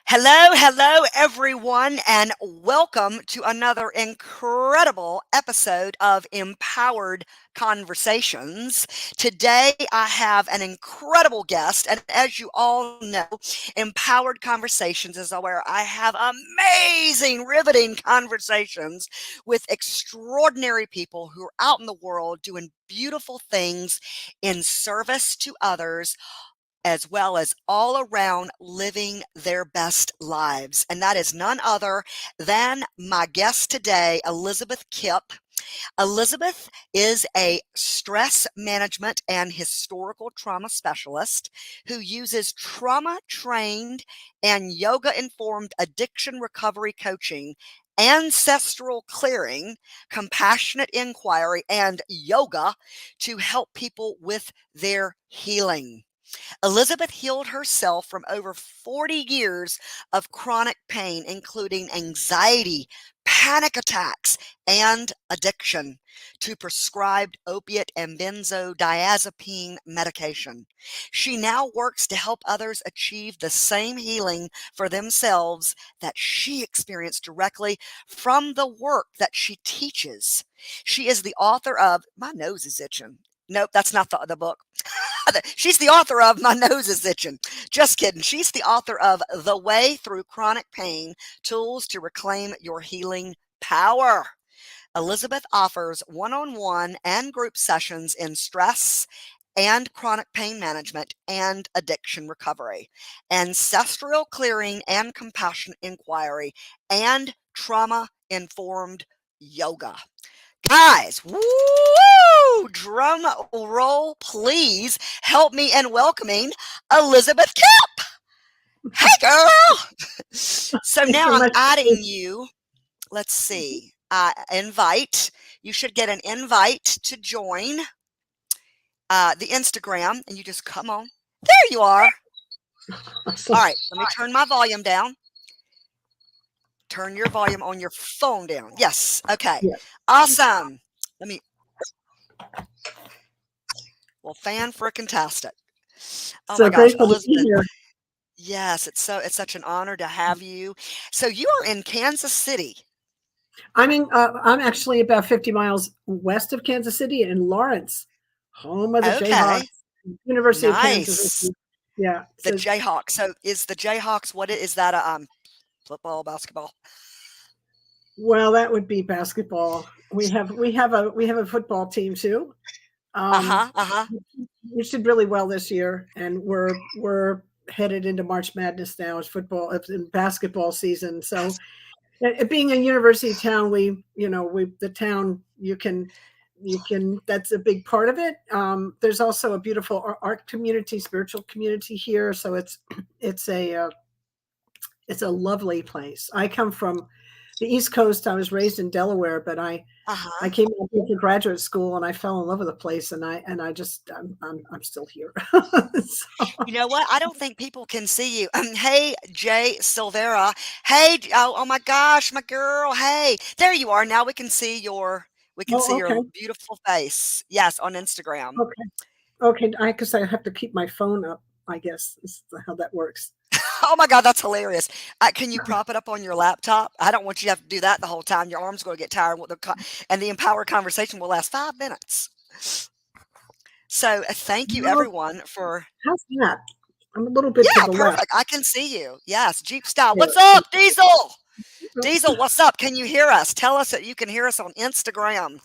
Hello, hello, everyone, and welcome to another incredible episode of Empowered Conversations. Today, I have an incredible guest, and as you all know, Empowered Conversations is where I have amazing, riveting conversations with extraordinary people who are out in the world doing beautiful things in service to others as well as all around living their best lives. And that is none other than my guest today, Elizabeth Kipp. Elizabeth is a stress management and historical trauma specialist who uses trauma trained and yoga informed addiction recovery coaching, ancestral clearing, compassionate inquiry, and yoga to help people with their healing. Elizabeth healed herself from over 40 years of chronic pain, including anxiety, panic attacks, and addiction to prescribed opiate and benzodiazepine medication. She now works to help others achieve the same healing for themselves that she experienced directly from the work that she teaches. She is the author of My Nose is Itching. Nope, that's not the book. She's the author of My Nose is Itching. Just kidding. She's the author of The Way Through Chronic Pain, Tools to Reclaim Your Healing Power. Elizabeth offers one-on-one and group sessions in stress and chronic pain management and addiction recovery, ancestral clearing and compassion inquiry, and trauma-informed yoga. Guys, woo! Drum roll, please. Help me in welcoming Elizabeth Kipp. Hey, girl. So now I'm adding you. Let's see. Invite. You should get an invite to join the Instagram, and you just come on. There you are. All right, let me turn my volume down. Turn your volume on your phone down. Yes. Okay. Yeah. Awesome. Let me. Well, fan-frickin-tastic. Oh so my gosh, Elizabeth. Yes, it's such an honor to have you. So you are in Kansas City. I'm actually about 50 miles west of Kansas City in Lawrence, home of the Jayhawks, University of Kansas City. Yeah, the Jayhawks. So is the Jayhawks? What is that? Football, basketball? Well, that would be basketball. We have a football team too. We did really well this year, and we're headed into March Madness now. It's basketball season. So, being a university town, the town you can that's a big part of it. There's also a beautiful art community, spiritual community here. So it's a lovely place. I come from the East Coast. I was raised in Delaware, but I came out here for graduate school and I fell in love with the place, and I'm still here. So. You know what? I don't think people can see you. Hey, Jay Silvera. Hey, oh my gosh, my girl. Hey, there you are. Now we can see your your beautiful face. Yes, on Instagram. Okay. Because I have to keep my phone up, I guess is how that works. Oh my God, that's hilarious. Can you prop it up on your laptop? I don't want you to have to do that the whole time. Your arm's going to get tired, and the empowered conversation will last 5 minutes. So thank you, everyone, for... How's that? I'm a little bit to the perfect. left. I can see you. Yes, Jeep style. What's up, Diesel? Diesel, what's up? Can you hear us? Tell us that you can hear us on Instagram.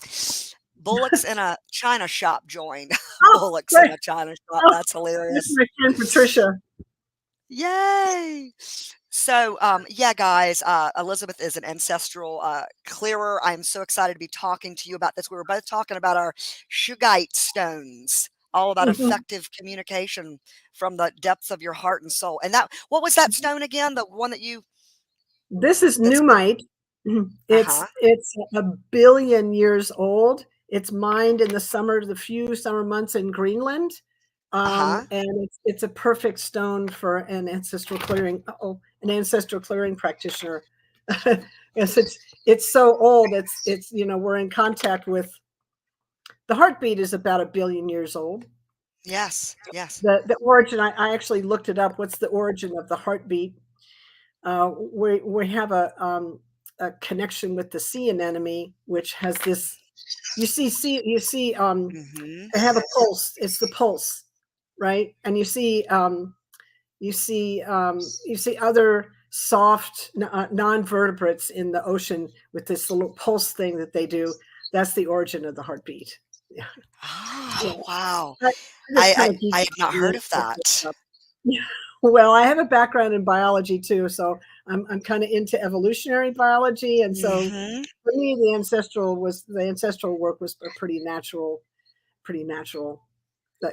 Bullocks in a China shop joined. Bullocks in a China shop. That's hilarious. That's my friend Patricia. Yay! So, yeah, guys, Elizabeth is an ancestral clearer. I'm so excited to be talking to you about this. We were both talking about our Shugite stones, all about effective communication from the depths of your heart and soul. And what was that stone again? The one that you... This is Numite. It's 1 billion years old. It's mined in the few summer months in Greenland. And it's a perfect stone for an ancestral clearing. An ancestral clearing practitioner. Yes, it's so old. It's we're in contact with. The heartbeat is about 1 billion years old. Yes. Yes. The origin, I actually looked it up. What's the origin of the heartbeat? We have a connection with the sea anemone, which has this. You see Hmm. I have a pulse. It's the pulse, right? And you see other soft non-vertebrates in the ocean with this little pulse thing that they do. That's the origin of the heartbeat. Yeah, yeah. Oh, wow. I just kind of I geek have not heard out. of that. Yeah. Well, I have a background in biology too, so I'm kind of into evolutionary biology, and so Hmm. for me, the ancestral work was a pretty natural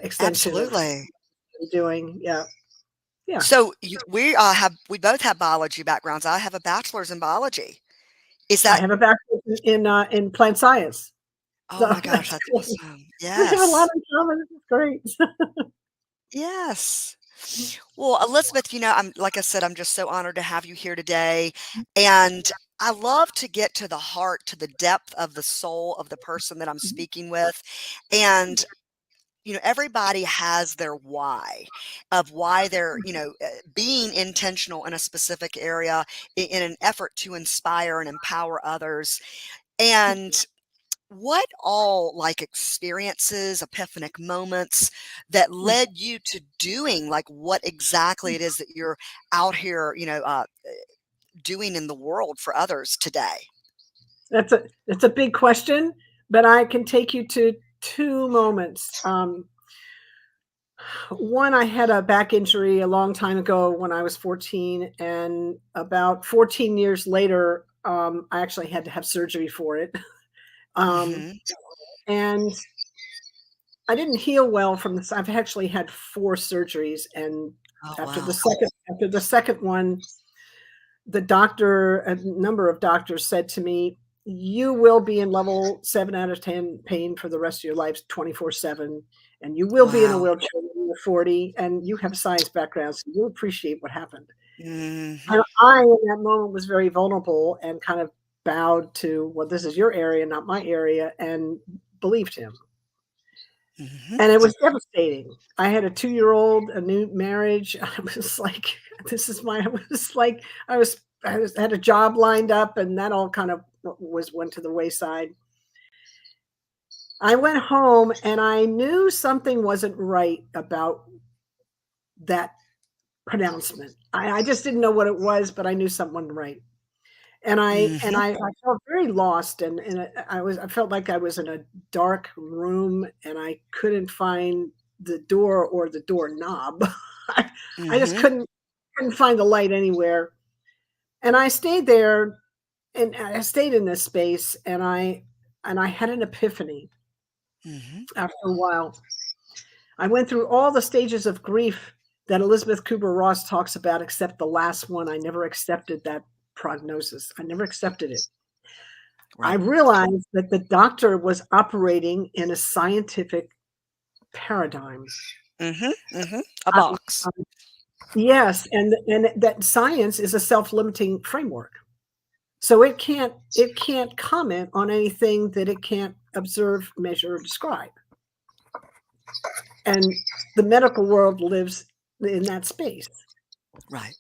extension of Absolutely. doing. Yeah, yeah. So we both have biology backgrounds. I have a bachelor's in biology. Is I that have a background in plant science, Oh so my gosh, that's that's cool. awesome. We have a lot Yes. in common. It's great. Yes. Well, Elizabeth, I'm like I said, I'm just so honored to have you here today. And I love to get to the heart, to the depth of the soul of the person that I'm speaking with. And everybody has their why of why they're, being intentional in a specific area in an effort to inspire and empower others. And what all like experiences, epiphanic moments that led you to doing like what exactly it is that you're out here, doing in the world for others today? That's a big question, but I can take you to two moments. One, I had a back injury a long time ago when I was 14, and about 14 years later, I actually had to have surgery for it. Um, Hmm. and I didn't heal well from this. I've actually had four surgeries, and Oh, wow. after the second one, a number of doctors said to me, "You will be in level 7 out of 10 pain for the rest of your life, 24/7, and you will be in a Wow. wheelchair when you're 40, and you have a science background, so you'll appreciate what happened." Hmm. And I, in that moment, was very vulnerable and kind of bowed to, "Well, this is your area, not my area," and believed him. Hmm. And it was devastating. I had a 2-year-old, a new marriage. I was like, this is my I was like, I was had a job lined up, and that all kind of went to the wayside. I went home and I knew something wasn't right about that pronouncement. I just didn't know what it was, but I knew something wasn't right. Hmm. I felt very lost, I felt like I was in a dark room and I couldn't find the door or the doorknob. I, I just Hmm. couldn't find the light anywhere. And I stayed there, and I stayed in this space, and I had an epiphany Hmm. after a while. I went through all the stages of grief that Elizabeth Kubler-Ross talks about, except the last one. I never accepted that prognosis. I never accepted it. I Right. realized that the doctor was operating in a scientific paradigm. Hmm. Hmm. A Um, box. um, yes, and that science is a self-limiting framework. So it can't comment on anything that it can't observe, measure, or describe. And the medical world lives in that space. Right.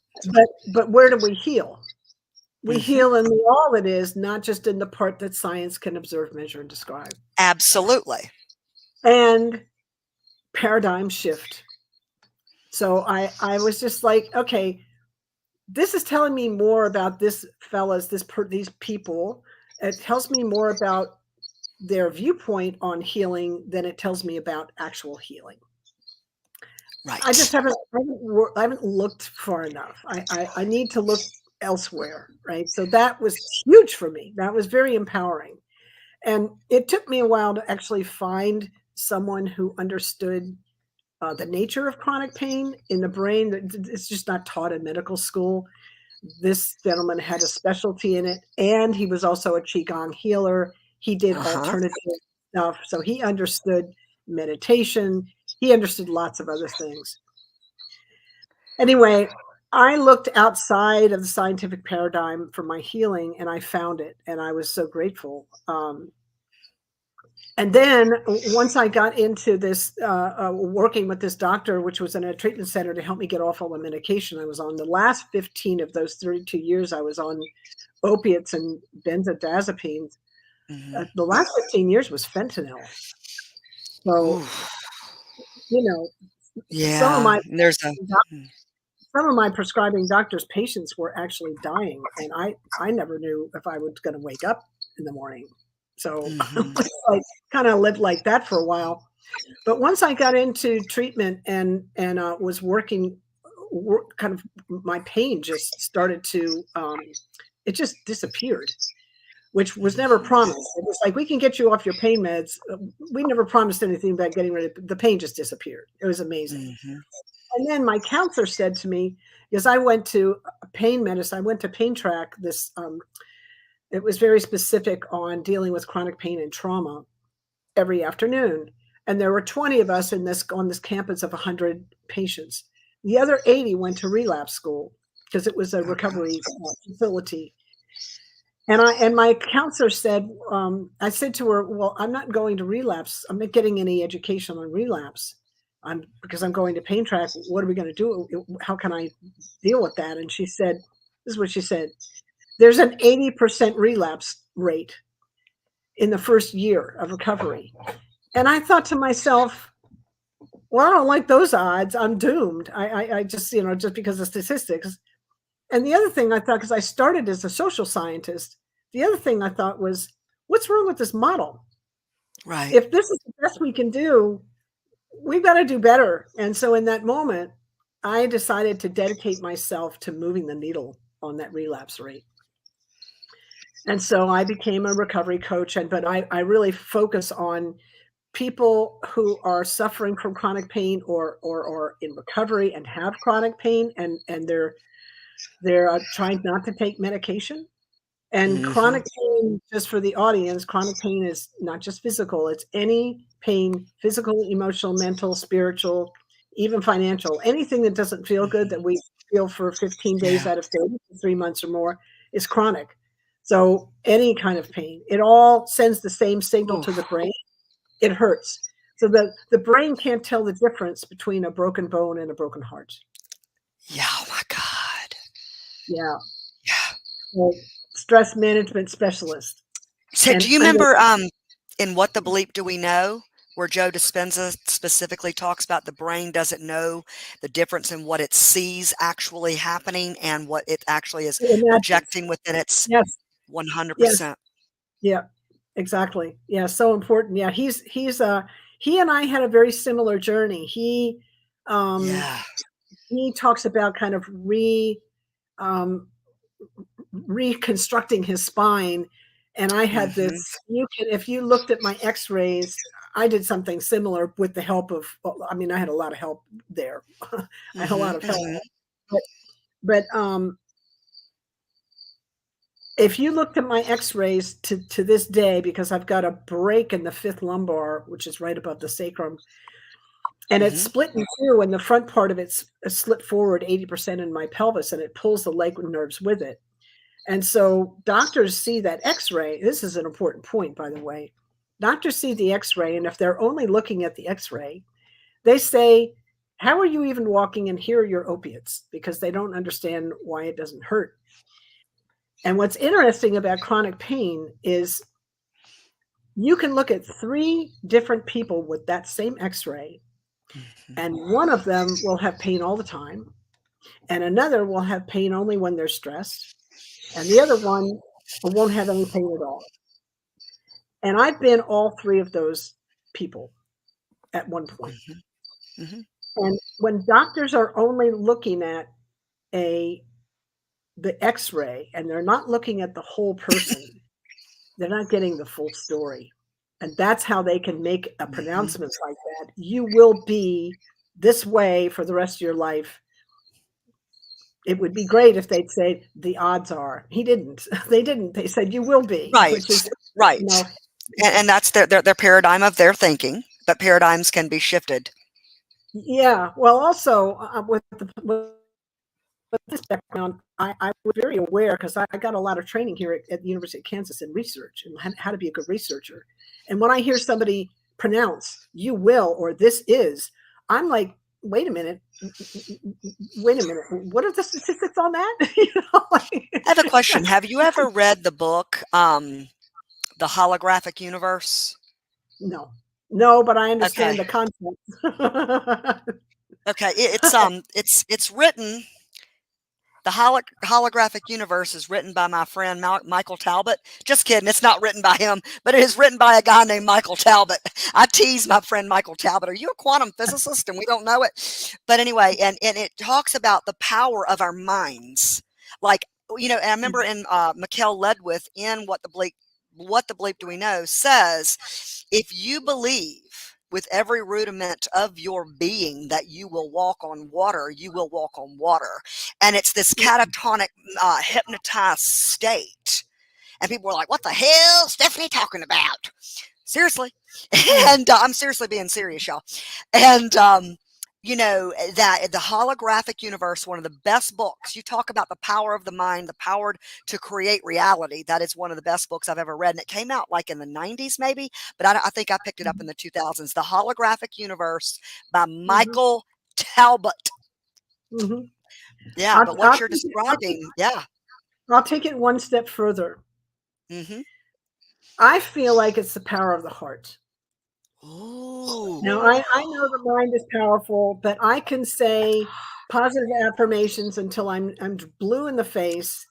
But where do we heal? We Hmm. heal in the all it is, not just in the part that science can observe, measure, and describe. Absolutely. And paradigm shift. So I was just like, okay, this is telling me more about these people. It tells me more about their viewpoint on healing than it tells me about actual healing. I just Right. I haven't looked far enough. I need to look elsewhere, right? So that was huge for me. That was very empowering. And it took me a while to actually find someone who understood the nature of chronic pain in the brain. It's just not taught in medical school. This gentleman had a specialty in it, and he was also a qigong healer. He did Uh-huh. alternative stuff, so he understood meditation. He understood lots of other things. Anyway, I looked outside of the scientific paradigm for my healing, and I found it, and I was so grateful. And then once I got into this, working with this doctor, which was in a treatment center to help me get off all the medication I was on, the last 15 of those 32 years I was on opiates and benzodiazepines. Mhm. The last 15 years was fentanyl. So, Ooh, you know, some of yeah, my there's a mm, some of my prescribing doctors' patients were actually dying, and I never knew if I was going to wake up in the morning. So mhm, I kind of lived like that for a while. But once I got into treatment and was kind of my pain just started to it just disappeared, which was never mhm, promised. It was like we can get you off your pain meds. We never promised anything about getting rid of the pain. Just disappeared. It was amazing. mhm, And then my counselor said to me, because I went to pain medicine, I went to Pain Track. It was very specific on dealing with chronic pain and trauma every afternoon. And there were 20 of us on this campus of 100 patients. The other 80 went to relapse school because it was a okay, recovery facility. And my counselor said, I said to her, well, I'm not going to relapse. I'm not getting any education on relapse. Because I'm going to pain track. What are we going to do? How can I deal with that? And she said, this is what she said. There's an 80% relapse rate in the first year of recovery. And I thought to myself, well, I don't like those odds. I'm doomed. I just, just because of statistics. And the other thing I thought, because I started as a social scientist, the other thing I thought was, what's wrong with this model? right, If this is the best we can do, we've got to do better. And so in that moment, I decided to dedicate myself to moving the needle on that relapse rate. And so I became a recovery coach, but I really focus on people who are suffering from chronic pain or in recovery and have chronic pain and they're trying not to take medication. And mhm, chronic pain, just for the audience, chronic pain is not just physical, it's any pain, physical, emotional, mental, spiritual, even financial. Anything that doesn't feel good mhm, that we feel for 15 days yeah, out of 30, 3 months or more is chronic. So any kind of pain, it all sends the same signal ooh, to the brain. It hurts. So the brain can't tell the difference between a broken bone and a broken heart. yeah, oh my god, Yeah. yeah. So stress management specialist. So, do And you I'm remember, in What the Bleep Do We Know, where Joe Dispenza specifically talks about the brain doesn't know the difference in what it sees actually happening and what it actually is it imagines. projecting within its Yes. Yes. 100%. Yeah. Exactly. Yeah. So important. Yeah. He and I had a very similar journey. Um, Yeah. he talks about kind of um, reconstructing his spine. And I had this, Mhm, if you looked at my x-rays, I did something similar with the help of, well, I mean, I had a lot of help there. I had a lot mhm, of help, mhm. but, but if you looked at my x-rays to this day, because I've got a break in the fifth lumbar, which is right above the sacrum, and it's Mhm, split in two, and the front part of it's slit forward 80% in my pelvis, and it pulls the leg nerves with it. And so doctors see that x-ray. This is an important point, by the way. Doctors see the x-ray, and if they're only looking at the x-ray, they say, how are you even walking, and here are your opiates? Because they don't understand why it doesn't hurt. And what's interesting about chronic pain is you can look at three different people with that same x-ray, mhm. and one of them will have pain all the time, and another will have pain only when they're stressed, and the other one won't have any pain at all. And I've been all three of those people at one point. Mhm, mhm, And when doctors are only looking at a the x-ray and they're not looking at the whole person, they're not getting the full story. And that's how they can make a mhm. pronouncement like that. You will be this way for the rest of your life. It would be great if they'd say the odds are. He didn't. They didn't. They said you will be, Right, which is, you right. know, And that's their paradigm of their thinking, but paradigms can be shifted. yeah. Well, also with the this background, I was very aware because I got a lot of training here at the University of Kansas in research and how to be a good researcher. And when I hear somebody pronounce "you will" or "this is," I'm like, wait a minute, what are the statistics on that? I have a question. Have you ever read the book, The Holographic Universe? No, but I Okay. understand the concept. Okay. It's written. The Holographic Universe is written by my friend Michael Talbot. Just kidding. It's not written by him, but it is written by a guy named Michael Talbot. I tease my friend Michael Talbot. Are you a quantum physicist and we don't know it? But anyway, and it talks about the power of our minds. Like, and I remember in Mikhail Ledwith in What the Bleep Do We Know says, if you believe with every rudiment of your being that you will walk on water, you will walk on water. And it's this catatonic, hypnotized state. And people were like, what the hell is Stephanie talking about? Seriously. And I'm seriously being serious, y'all. And, that the Holographic Universe, one of the best books. You talk about the power of the mind, the power to create reality. That is one of the best books I've ever read. And it came out like in the 90s, maybe, but I think I picked it up in the 2000s. The Holographic Universe by Michael Talbot. Mm-hmm. Yeah, but what you're describing, yeah. I'll take it one step further. Mm-hmm. I feel like it's the power of the heart. Ooh. Now, I know the mind is powerful, but I can say positive affirmations until I'm blue in the face,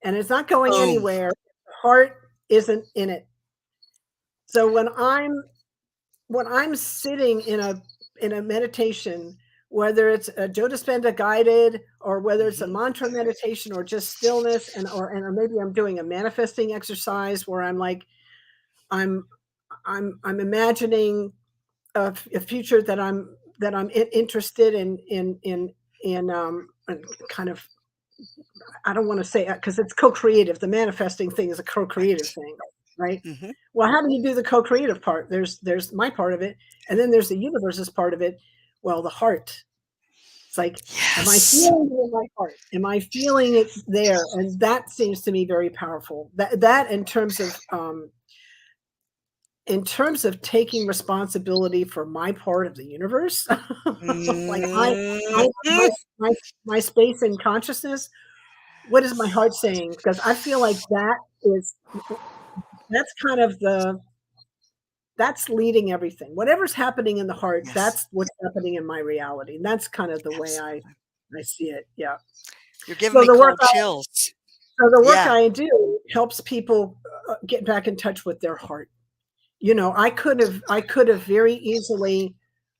and it's not going Boom. anywhere. The heart isn't in it. So when I'm sitting in a meditation, whether it's a Joe Dispenza guided or whether it's a mantra meditation or just stillness, or maybe I'm doing a manifesting exercise where I'm like, I'm imagining a future that I'm interested in kind of, I don't want to say, because it's co-creative. The manifesting thing is a co-creative thing, right? Mm-hmm. Well, how do you do the co-creative part? There's my part of it, and then there's the universe's part of it. Well, the heart. It's like, am I feeling it in my heart? Am I feeling it there? And that seems to me very powerful. That in terms of taking responsibility for my part of the universe, like my space in consciousness, what is my heart saying? Because I feel like that's kind of that's leading everything. Whatever's happening in the heart, Yes. that's what's happening in my reality. And that's kind of the way I see it. Yeah. You're giving me cold chills. So the work I do helps people get back in touch with their heart. I could have very easily,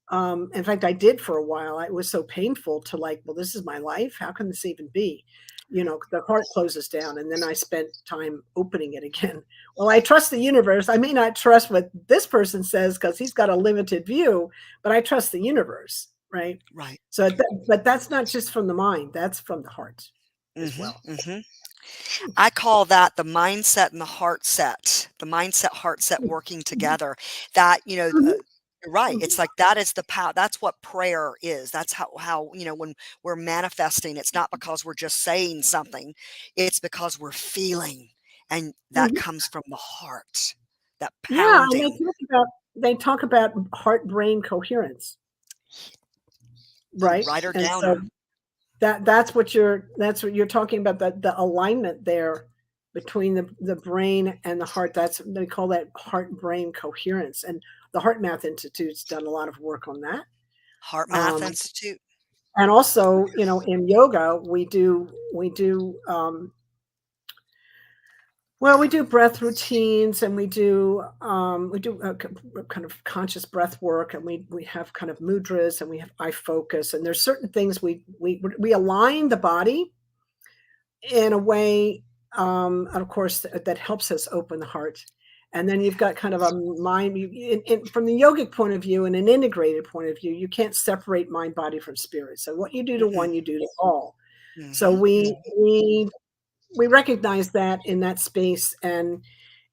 in fact, I did for a while. It was so painful to like, well, this is my life. How can this even be? The heart closes down, and then I spent time opening it again. Well, I trust the universe. I may not trust what this person says because he's got a limited view, but I trust the universe, right? Right. So, but that's not just from the mind. That's from the heart as well. Mm-hmm. I call that the mindset and the heart set, the mindset, heart set working together. That, you're right. It's like that is the power. That's what prayer is. That's how when we're manifesting, it's not because we're just saying something. It's because we're feeling. And that comes from the heart, that pounding. Yeah, and they talk about heart-brain coherence. Right. Write her And down. so that's what you're talking about, the alignment there between the brain and the heart. They call that heart-brain coherence. And the Heart Math Institute's done a lot of work on that. Heart Math Institute. And also, in yoga, we do we do breath routines, and we do a kind of conscious breath work, and we have kind of mudras, and we have eye focus, and there's certain things we align the body in a way, of course, that helps us open the heart. And then you've got kind of a mind, from the yogic point of view and an integrated point of view, you can't separate mind, body from spirit. So what you do to one, you do to all. So we recognize that in that space, and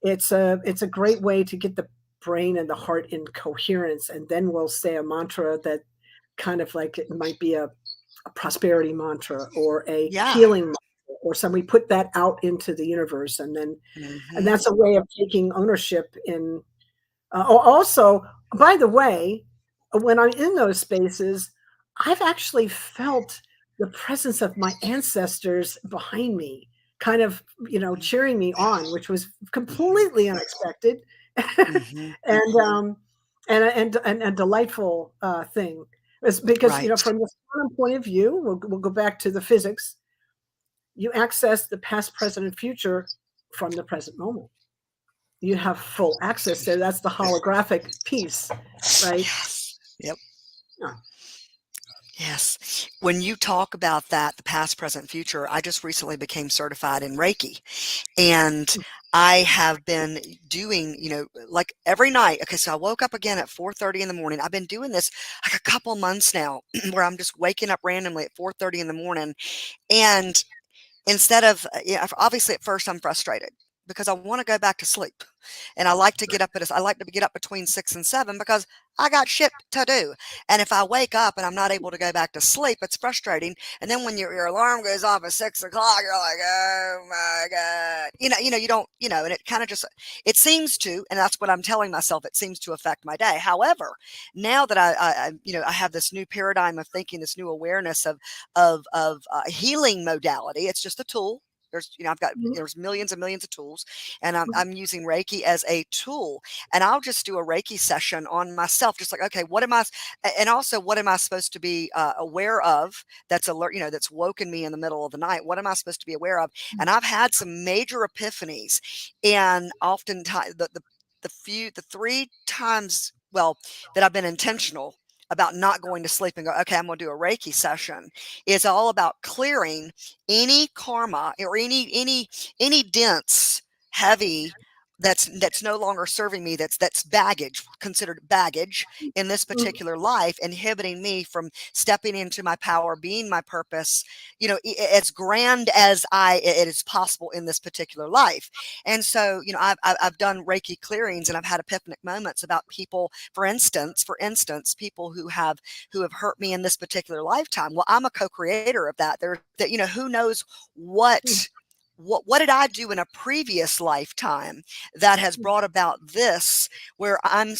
it's a great way to get the brain and the heart in coherence. And then we'll say a mantra that kind of like, it might be a a prosperity mantra or a Yeah. healing mantra, or some we put that out into the universe, and Mhm. that's a way of taking ownership in. Also, by the way, when I'm in those spaces, I've actually felt the presence of my ancestors behind me, kind of, Mhm. cheering me on, which was Mhm. completely unexpected, Mhm. and and a delightful thing. It's because, Right. from the quantum point of view, we'll go back to the physics. You access the past, present, and future from the present moment. You have full access there. That's the holographic piece, right? Yes. Yep. Yeah. Yes. When you talk about that, the past, present, future, I just recently became certified in Reiki. And I have been doing, like every night. Okay, so I woke up again at 4:30 in the morning. I've been doing this like a couple months now where I'm just waking up randomly at 4:30 in the morning. And instead of, obviously at first I'm frustrated because I want to go back to sleep. And I like to get up between 6 and 7 because I got shit to do. And if I wake up and I'm not able to go back to sleep, it's frustrating. And then when your alarm goes off at 6 o'clock, you're like, oh my God. You don't, and it kind of just, it seems to, and that's what I'm telling myself, it seems to affect my day. However, now that I have this new paradigm of thinking, this new awareness of healing modality. It's just a tool. I've got, Mhm. there's millions and millions of tools, and I'm using Reiki as a tool. And I'll just do a Reiki session on myself, just like, okay, and also what am I supposed to be aware of that's alert, that's woken me in the middle of the night? What am I supposed to be aware of? And I've had some major epiphanies, and oftentimes the 3 times, well, that I've been intentional about not going to sleep and go, okay, I'm going to do a Reiki session, is all about clearing any karma or any dense, heavy, that's no longer serving me, that's baggage, considered baggage in this Mhm. particular life, inhibiting me from stepping into my power, being my purpose, as grand as it is possible in this particular life. And so, I've done Reiki clearings, and I've had epiphanic moments about people, for instance, people who have hurt me in this particular lifetime. Well, I'm a co-creator of that. Who knows what what did I do in a previous lifetime that has brought about this, where I'm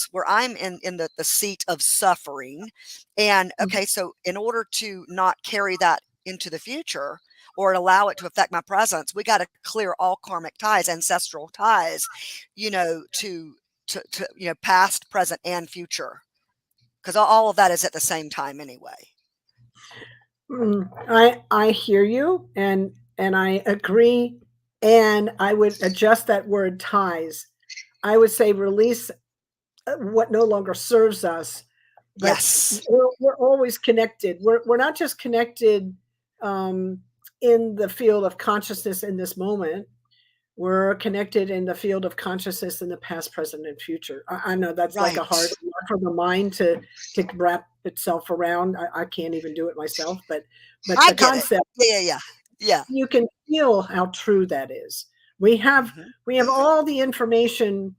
in the seat of suffering. And Mhm. okay, so in order to not carry that into the future or allow it to affect my presence, we got to clear all karmic ties, ancestral ties, to past, present, and future, because all of that is at the same time anyway. I hear you, and I agree, and I would adjust that word ties. I would say release what no longer serves us, but Yes. we're always connected. We're not just connected um, in the field of consciousness in this moment. We're connected in the field of consciousness in the past, present, and future. I know that's like a hard Right. for the mind to wrap itself around. I can't even do it myself, but I the get it. concept, Yeah, yeah, yeah. Yeah. you can feel how true that is. We have Mhm. we have all the information,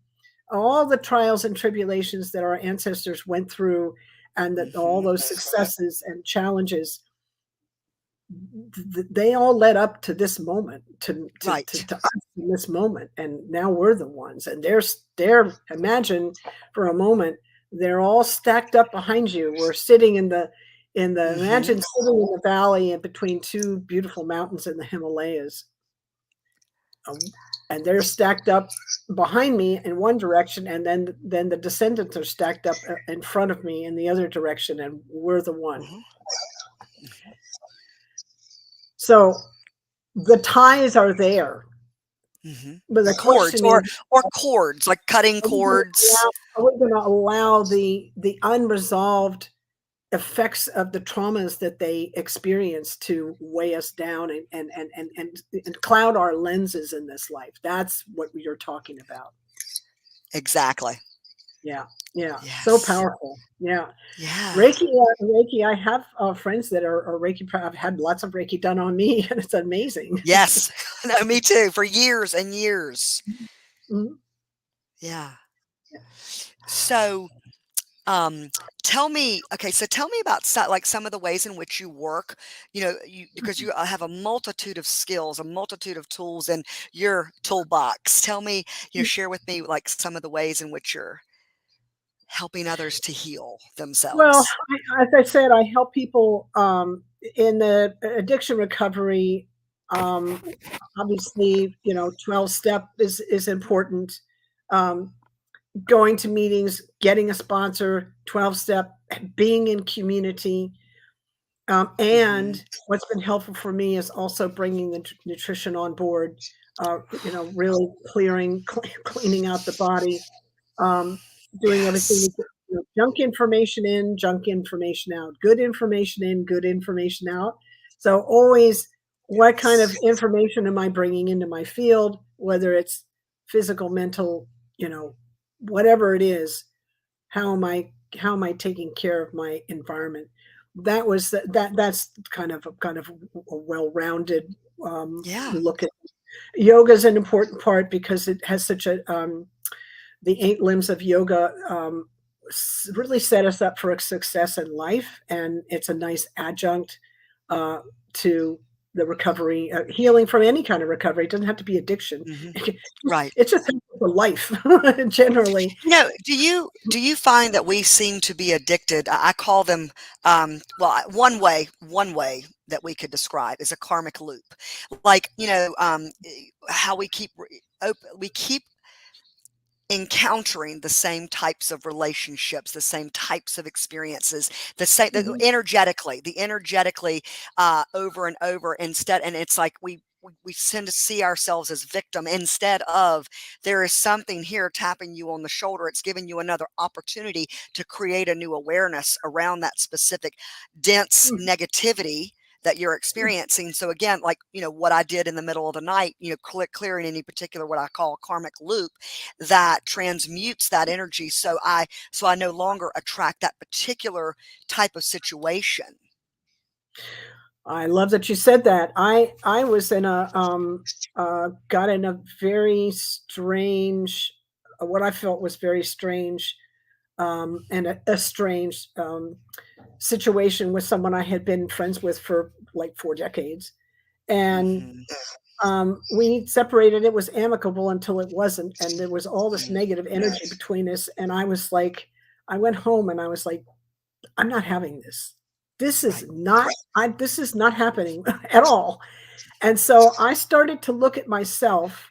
all the trials and tribulations that our ancestors went through, and that all Mhm. those successes and challenges, they all led up to this moment, Right. to us in this moment, and now we're the ones, and they're imagine for a moment, they're all stacked up behind you. We're sitting in the imagine Mhm. sitting in the valley in between two beautiful mountains in the Himalayas, um, and they're stacked up behind me in one direction, and then the descendants are stacked up in front of me in the other direction, and we're the one. Mhm. So the ties are there, Mhm. but the Cords, question is, or cords, like cutting are we going to cords. allow, are we going to allow the unresolved effects of the traumas that they experience to weigh us down and cloud our lenses in this life? That's what you're talking about. Exactly. Yeah, yeah, so Yes. powerful. Yeah, Yeah. Reiki. I have friends that are Reiki. I've had lots of Reiki done on me, and it's amazing. Yes. No, me too, for years and years. Mhm. Yeah. So Um, tell me, okay, so tell me about like some of the ways in which you work, because you have a multitude of skills, a multitude of tools in your toolbox. Tell me, share with me like some of the ways in which you're helping others to heal Well, themselves. as I said, I help people in the addiction recovery. Um, Obviously, 12 step is important. Um, Going to meetings, getting a sponsor, 12 step, being in community. Hmm. And what's been helpful for me is also bringing the nutrition on board, really cleaning out the body, um, doing everything Yes. to get, junk information in, junk information out, good information in, good information out. So always, what kind of Yes. information am I bringing into my field, whether it's physical, mental, whatever it is, how am I taking care of my environment? That's kind of a well-rounded Yeah. look at yoga is an important part because it has such a the 8 limbs of yoga really set us up for a success in life, and it's a nice adjunct uh, to the recovery, healing from any kind of recovery. It doesn't have to be addiction. Hmm. Right. It's just for life generally. Do you find that we seem to be addicted? I call them, well, one way that we could describe is a karmic loop. Like, how we keep encountering the same types of relationships, the same types of experiences, Mhm. the energetically, over and over, and it's like we tend to see ourselves as victim instead of there is something here tapping you on the shoulder. It's giving you another opportunity to create a new awareness around that specific dense Mhm. negativity that you're experiencing. So again, like, what I did in the middle of the night, clearing any particular what I call karmic loop that transmutes that energy, so I no longer attract that particular type of situation. I love that you said that. I was in got in a very strange, what I felt was very strange, and a strange situation with someone I had been friends with for like 4 decades, and Mhm. we separated. It was amicable until it wasn't, and there was all this Mm. negative energy between us. And I was like, I went home and I was like, I'm not having this. This is Right. not. This is not happening at all. And so I started to look at myself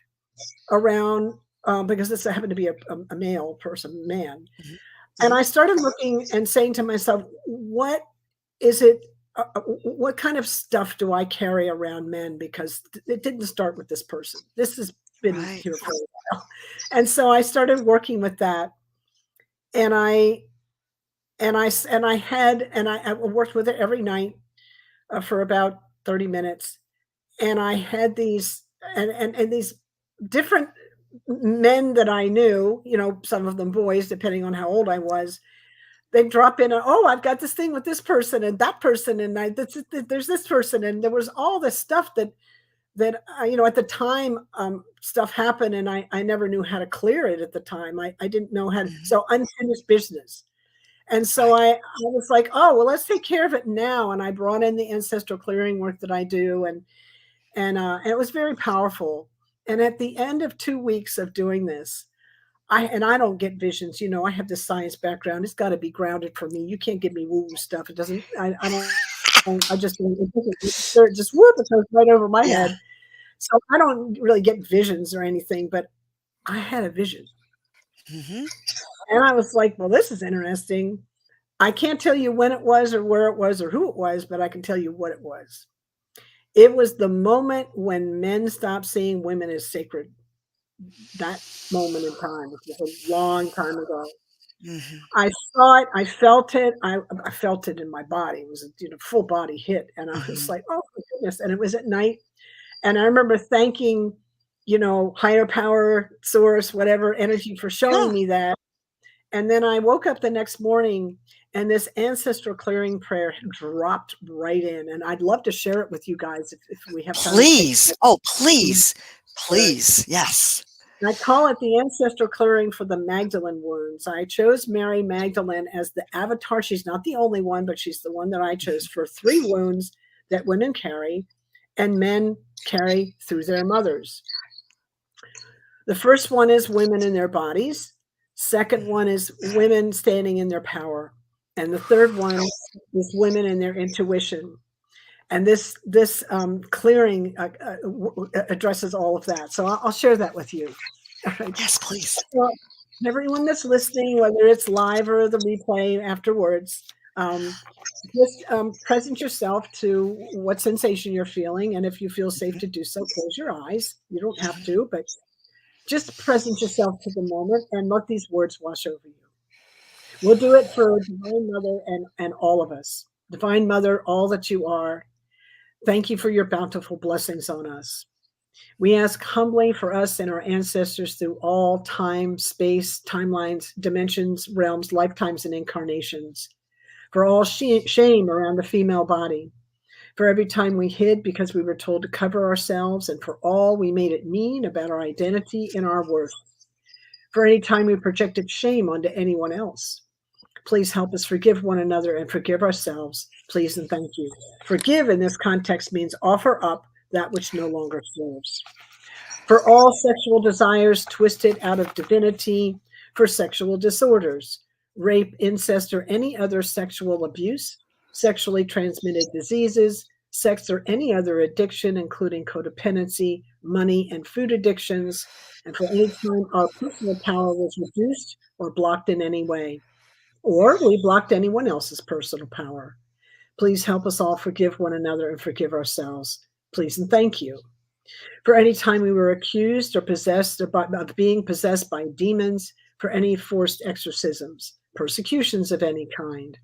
around, because this happened to be a male person, man. Mhm. And Mhm. I started looking and saying to myself, what is it? What kind of stuff do I carry around men? Because it didn't start with this person. This has been Right. here for a while. And so I started working with that. And I worked with it every night for about 30 minutes. And I had these and these different men that I knew, some of them boys, depending on how old I was. They'd drop in, oh, I've got this thing with this person and that person, and there's this person, and there was all this stuff that at the time, stuff happened, and I never knew how to clear it at the time. I didn't know how to, Mhm. so unfinished business. And so Right. I was like, oh, well, let's take care of it now. And I brought in the ancestral clearing work that I do, and it was very powerful. And at the end of 2 weeks of doing this, I don't get visions. I have this science background. It's got to be grounded for me. You can't give me woo woo stuff. It doesn't. I don't. I just it just whoop. It goes right over my Yeah. head. So I don't really get visions or anything. But I had a vision, Mhm. and I was like, well, this is interesting. I can't tell you when it was or where it was or who it was, but I can tell you what it was. It was the moment when men stopped seeing women as sacred. That moment in time, which was a long time ago. Mhm. I saw it, I felt it, I felt it in my body. It was a, full body hit, and I was Mhm. like, "Oh my goodness," and it was at night, and I remember thanking, higher power, source, whatever energy for showing Yeah. me that, and then I woke up the next morning, and this ancestral clearing prayer dropped right in, and I'd love to share it with you guys if we have time to take a Please. Oh, minute please. to share it. Please. Yes. I call it the ancestral clearing for the Magdalene wounds. I chose Mary Magdalene as the avatar. She's not the only one, but she's the one that I chose for 3 wounds that women carry and men carry through their mothers. The first one is women in their bodies. Second one is women standing in their power. And the third one is women in their intuition. And this clearing addresses all of that. So I'll share that with you. All right. Yes, please. Well, everyone that's listening, whether it's live or the replay afterwards, just present yourself to what sensation you're feeling. And if you feel safe to do so, close your eyes. You don't have to, but just present yourself to the moment and let these words wash over you. We'll do it for Divine Mother and all of us. Divine Mother, all that you are, thank you for your bountiful blessings on us. We ask humbly for us and our ancestors through all time, space, timelines, dimensions, realms, lifetimes, and incarnations. For all shame around the female body. For every time we hid because we were told to cover ourselves, and for all we made it mean about our identity and our worth. For any time we projected shame onto anyone else. Please help us forgive one another and forgive ourselves. Please and thank you. Forgive in this context means offer up that which no longer serves. For all sexual desires twisted out of divinity, for sexual disorders, rape, incest, or any other sexual abuse, sexually transmitted diseases, sex or any other addiction, including codependency, money, and food addictions, and for any time our personal power was reduced or blocked in any way, or we blocked anyone else's personal power. Please help us all forgive one another and forgive ourselves. Please and thank you. For any time we were accused or possessed of being possessed by demons, for any forced exorcisms, persecutions of any kind,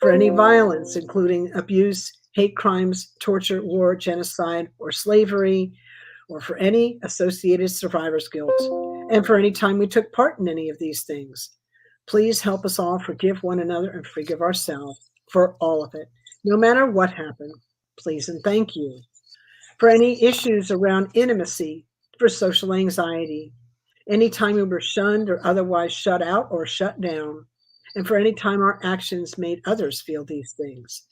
for any violence, including abuse, hate crimes, torture, war, genocide, or slavery, or for any associated survivor's guilt, and for any time we took part in any of these things. Please help us all forgive one another and forgive ourselves for all of it, no matter what happened. Please and thank you. For any issues around intimacy, for social anxiety, anytime we were shunned or otherwise shut out or shut down, and for any time our actions made others feel these things.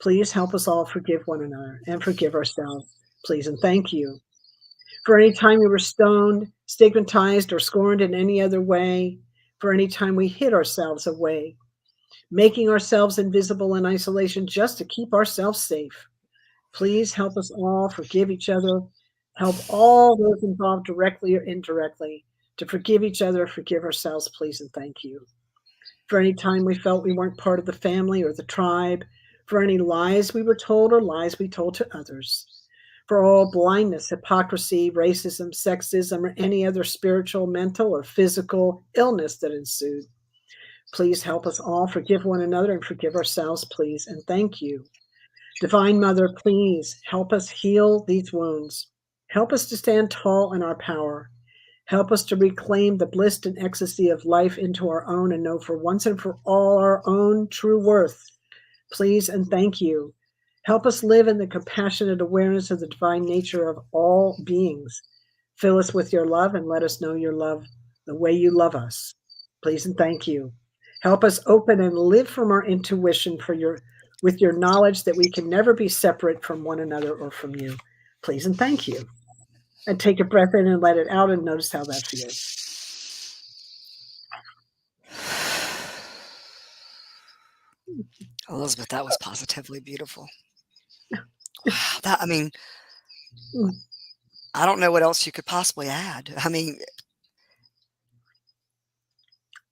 Please help us all forgive one another and forgive ourselves. Please and thank you. For any time we were stoned, stigmatized, or scorned in any other way, for any time we hid ourselves away, making ourselves invisible in isolation just to keep ourselves safe. Please help us all forgive each other. Help all those involved directly or indirectly to forgive each other, forgive ourselves, please, and thank you. For any time we felt we weren't part of the family or the tribe, for any lies we were told or lies we told to others, for all blindness, hypocrisy, racism, sexism, or any other spiritual, mental, or physical illness that ensued. Please help us all forgive one another and forgive ourselves, please, and thank you. Divine Mother, please help us heal these wounds. Help us to stand tall in our power. Help us to reclaim the bliss and ecstasy of life into our own and know for once and for all our own true worth. Please and thank you. Help us live in the compassionate awareness of the divine nature of all beings. Fill us with your love and let us know your love the way you love us. Please and thank you. Help us open and live from our intuition with your knowledge that we can never be separate from one another or from you. Please and thank you. And take a breath in and let it out and notice how that feels. Elizabeth, that was positively beautiful. Wow, that, I mean, I don't know what else you could possibly add. I mean,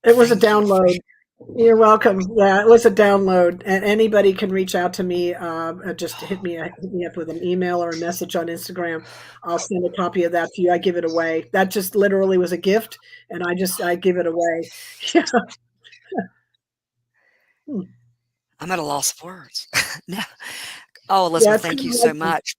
it was a thank you for download. You're welcome. Yeah, it was a download, and anybody can reach out to me. Just hit me up with an email or a message on Instagram. I'll send a copy of that to you. I give it away. That just literally was a gift, and I give it away. Yeah. I'm at a loss of words. No. Oh, Yeah, Elizabeth, it's thank kind you of so like, much.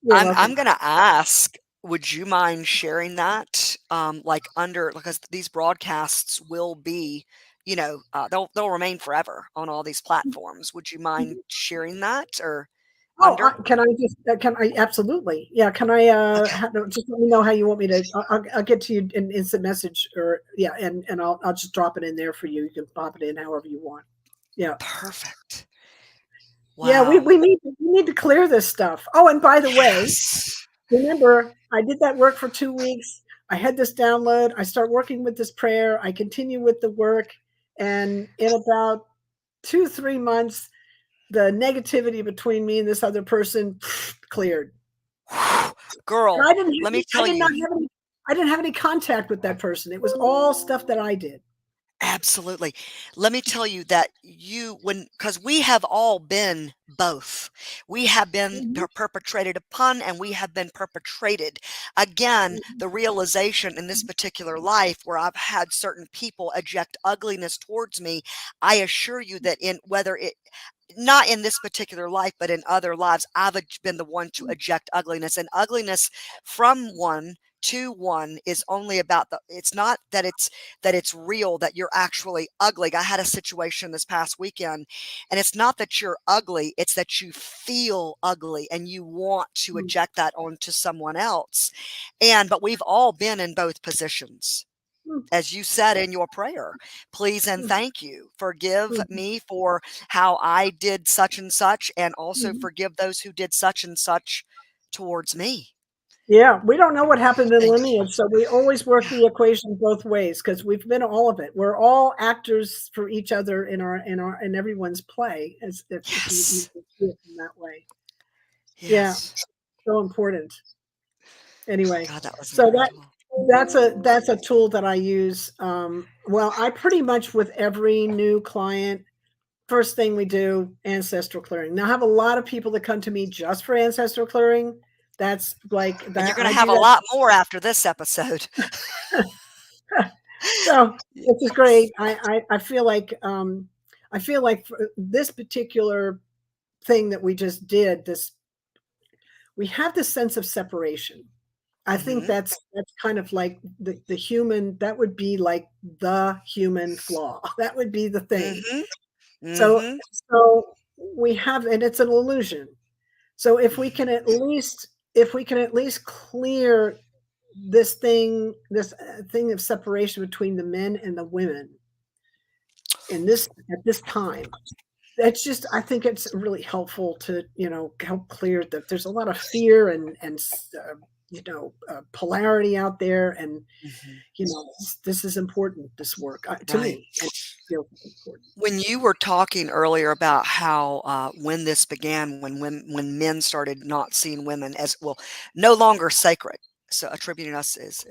you're I'm welcome. gonna ask, would you mind sharing that, like, under because these broadcasts will be, they'll remain forever on all these platforms. Would you mind sharing that? Or Oh, under? can I just can I absolutely. Yeah, can I Okay, just let me know how you want me to I'll get to you in instant message or yeah, and I'll just drop it in there for you. You can pop it in however you want. Yeah. perfect. Yeah, Wow. we need to clear this stuff. Oh, and by the way, Yes. remember, I did that work for 2 weeks. I had this download. I start working with this prayer. I continue with the work, and in about 2, 3 months, the negativity between me and this other person cleared. Whew. And Girl, I didn't let me have I tell did not you. have any I didn't have any contact with that person. It was all stuff that I did. Absolutely. Let me tell you that because we have all been both. We have been Mhm, perpetrated upon and we have been perpetrated. Again, mhm, the realization in this particular life where I've had certain people eject ugliness towards me, I assure you that in whether it not in this particular life, but in other lives, I've been the one to eject ugliness. And ugliness from one to one is only about it's not that it's real, that you're actually ugly. I had a situation this past weekend, and it's not that you're ugly, it's that you feel ugly and you want to mhm, eject that onto someone else. But we've all been in both positions. mhm, As you said in your prayer, please and mhm, thank you. Forgive mhm, me for how I did such and such, and also mhm. forgive those who did such and such towards me. Yeah, we don't know what happened in Thank lineage, so we always work you. the equation both ways because we've been all of it. We're all actors for each other in everyone's play, as if you Yes. can see it in that way. Yeah, Yes. so important. Anyway, God, that was so incredible. that's a tool that I use. Well, I pretty much with every new client, first thing we do ancestral clearing. Now I have a lot of people that come to me just for ancestral clearing. That's like And you're that going I to do have a that. lot more after this episode. So, which is great. Yes. I feel like I feel like for this particular thing that we just did, this we have this sense of separation. I think Mm-hmm. that's kind of like the human, that would be like the human flaw. That would be the thing. Mm-hmm. So Mm-hmm. so we have, and it's an illusion. So if we can at least clear this thing of separation between the men and the women in this at this time, that's just, I think it's really helpful to help clear that there's a lot of fear and polarity out there, and Mm-hmm. this is important, this work, to Right. me, and feels important. When you were talking earlier about how when this began, when men started not seeing women as well, no longer sacred, so attributing us is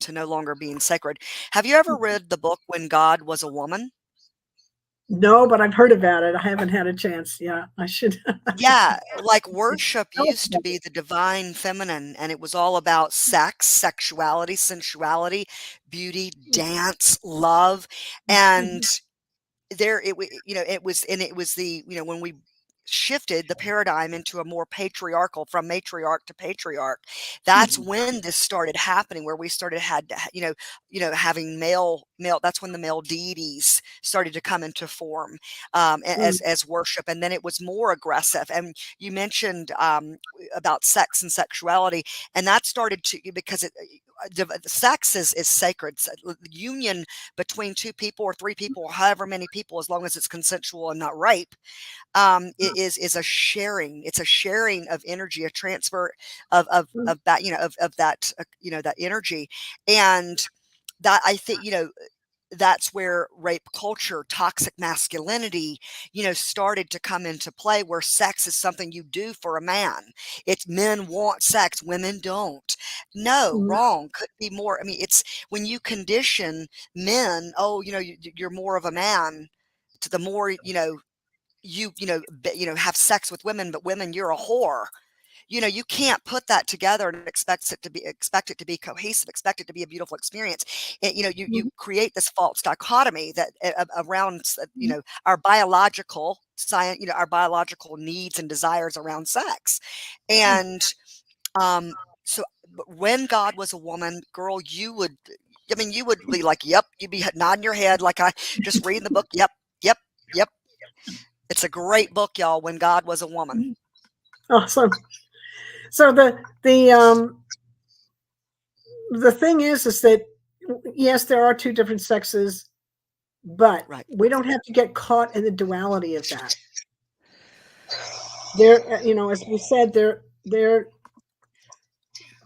to no longer being sacred. Have you ever read the book When God Was a Woman? No, but I've heard about it. I haven't had a chance. Yeah, I should. Yeah, like worship Tell us used to about be it. the divine feminine, and it was all about sex, sexuality, sensuality, beauty, dance, love, and it was, and it was when we shifted the paradigm into a more patriarchal, from matriarch to patriarch, that's Mhm, when this started happening, where we started had to having male, that's when the male deities started to come into form, mhm, as worship, and then it was more aggressive. And you mentioned about sex and sexuality, and that started to, because the sex is sacred. Union between two people or three people or however many people, as long as it's consensual and not rape, it is a sharing. It's a sharing of energy, a transfer mhm, of that, of that, that energy. And that, I think, that's where rape culture, toxic masculinity, started to come into play, where sex is something you do for a man. It's men want sex, women don't. No, mhm, wrong. Could be more. I mean, it's when you condition men, oh, you're more of a man, to the more, have sex with women, but women, you're a whore. You can't put that together and expect it to be cohesive, expect it to be a beautiful experience. And, you mhm, create this false dichotomy that around, mhm, our biological science, our biological needs and desires around sex. mhm, And um so when God was a woman, girl, I mean, you would be like, yep, you'd be nodding your head like I just reading the book. Yep, yep, yep. It's a great book, y'all, When God Was a Woman. mhm. Awesome. So the thing is that yes, there are two different sexes, but Right. we don't have to get caught in the duality of that. There, as we said,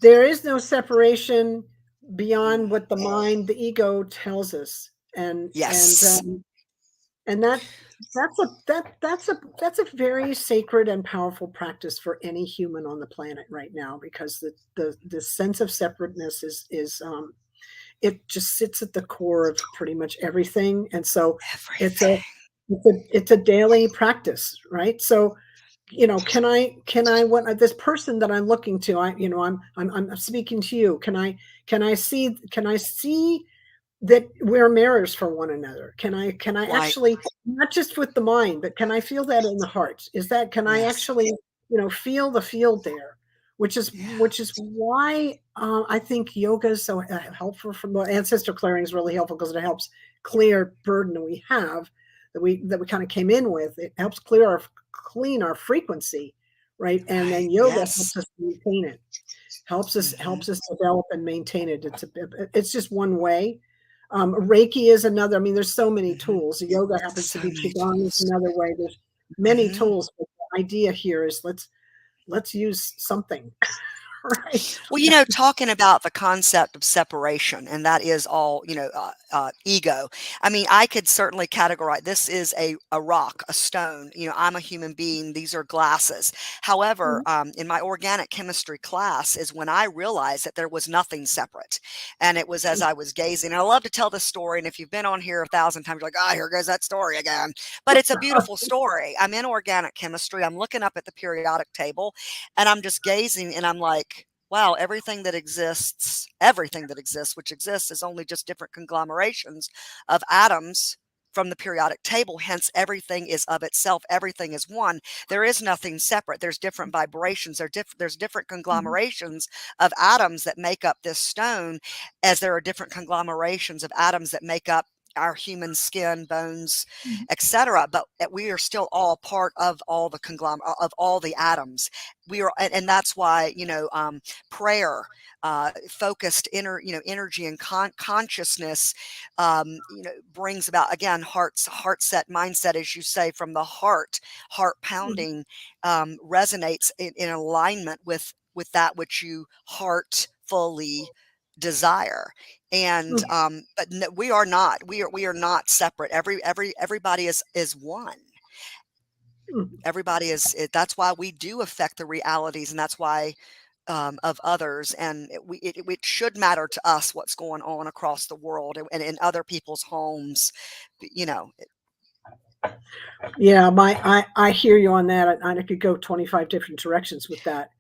there is no separation beyond Mm. what the mind, the ego tells us, and Yes. and that's a very sacred and powerful practice for any human on the planet right now, because the sense of separateness is it just sits at the core of pretty much everything, and so it's a Everything. it's a daily practice, right? So can I what this person that I'm looking to, I'm speaking to you, can I see that we're mirrors for one another? Can I Right. actually, not just with the mind, but can I feel that in the heart? Can I Yes. actually, feel the field there? Yeah. Which is why I think yoga is so helpful. From the ancestral clearing is really helpful, because it helps clear burden that we have, that we kind of came in with. It helps clean our frequency, right? And Right. then yoga Yes. helps us maintain it, helps us Hmm. helps us develop and maintain it. It's just one way. Reiki is another. I mean, there's so many Hmm. tools. Yoga happens to So be many qigong is tools. another way. There's many Hmm. tools, but the idea here is let's use something, right? Well, talking about the concept of separation, and that is all, ego. I mean, I could certainly categorize this is a rock, a stone. I'm a human being. These are glasses. However, Mhm. in my organic chemistry class is when I realized that there was nothing separate. And it was as I was gazing. And I love to tell this story. And if you've been on here 1,000 times, you're like, ah, here goes that story again. But it's a beautiful story. I'm in organic chemistry. I'm looking up at the periodic table and I'm just gazing and I'm like, wow, everything that exists, which exists is only just different conglomerations of atoms from the periodic table. Hence, everything is of itself. Everything is one. There is nothing separate. There's different vibrations. There's different Mhm. conglomerations of atoms that make up this stone, as there are different conglomerations of atoms that make up our human skin, bones, Mhm. etc. But we are still all part of all the of all the atoms. We are, and that's why prayer, focused energy and consciousness, brings about, again, heart set mindset, as you say, from the heart Mhm. pounding, resonates in alignment with that which you heartfully desire. And Mhm. but no, we are not separate. Everybody is one. Mhm. Everybody that's why we do affect the realities, and that's why, of others, and it should matter to us what's going on across the world and in other people's homes. You know, Yeah, I hear you on that. I could go 25 different directions with that.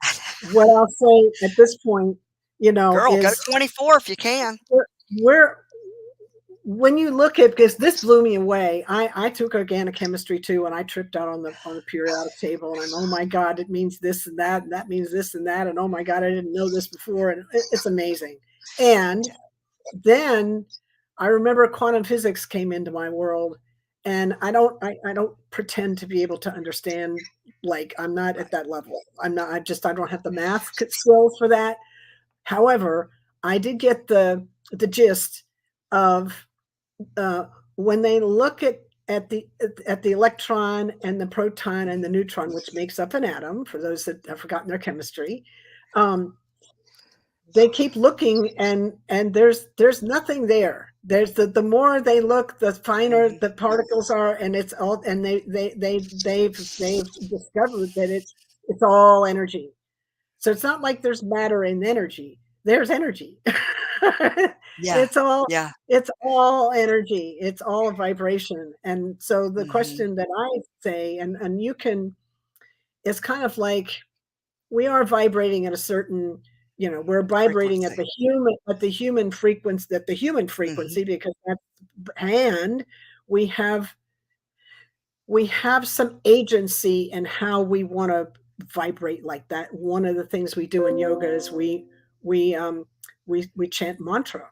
What I'll say at this point, girl, go is 24 if you can. we're when you look at, because this blew me away. I took organic chemistry too, and I tripped out on the periodic table, and I'm, oh my god, it means this and that means this and that, and oh my god, I didn't know this before, and it's amazing. And then I remember quantum physics came into my world, and I don't pretend to be able to understand. Like, I'm not at Right. that level. I don't have the math skills for that. However, I did get the gist of, uh, when they look at the electron and the proton and the Hmm. neutron, which makes up an atom, for those that have forgotten their chemistry, um, they keep looking, and there's nothing there. There's the more they look, the finer Hmm. the particles are, and it's all, and they've discovered that it's all energy. So it's not like there's matter and energy. There's energy. Yeah. It's all Yeah. it's all energy. It's all a vibration. And so the Hmm. question that I say, and you can, it's kind of like, we are vibrating at a certain, we're vibrating Frequency. at the human Hmm. frequency, because that's, and we have we have some agency in how we want to vibrate like that. One of the things we do in yoga is we chant mantra,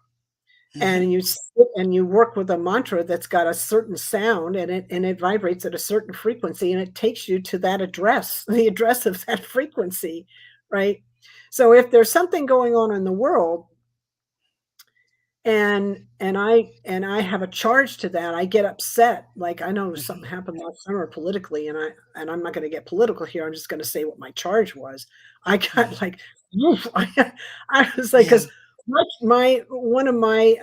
Mhm. and you sit and you work with a mantra that's got a certain sound, and it vibrates at a certain frequency, and it takes you to that address, the address of that frequency, right? So if there's something going on in the world, and I have a charge to that, I get upset. Like, I know something Mhm. happened last summer politically, and I'm not going to get political here. I'm just going to say what my charge was. I got Mhm. like, oof, I was like, Yeah. because my one of my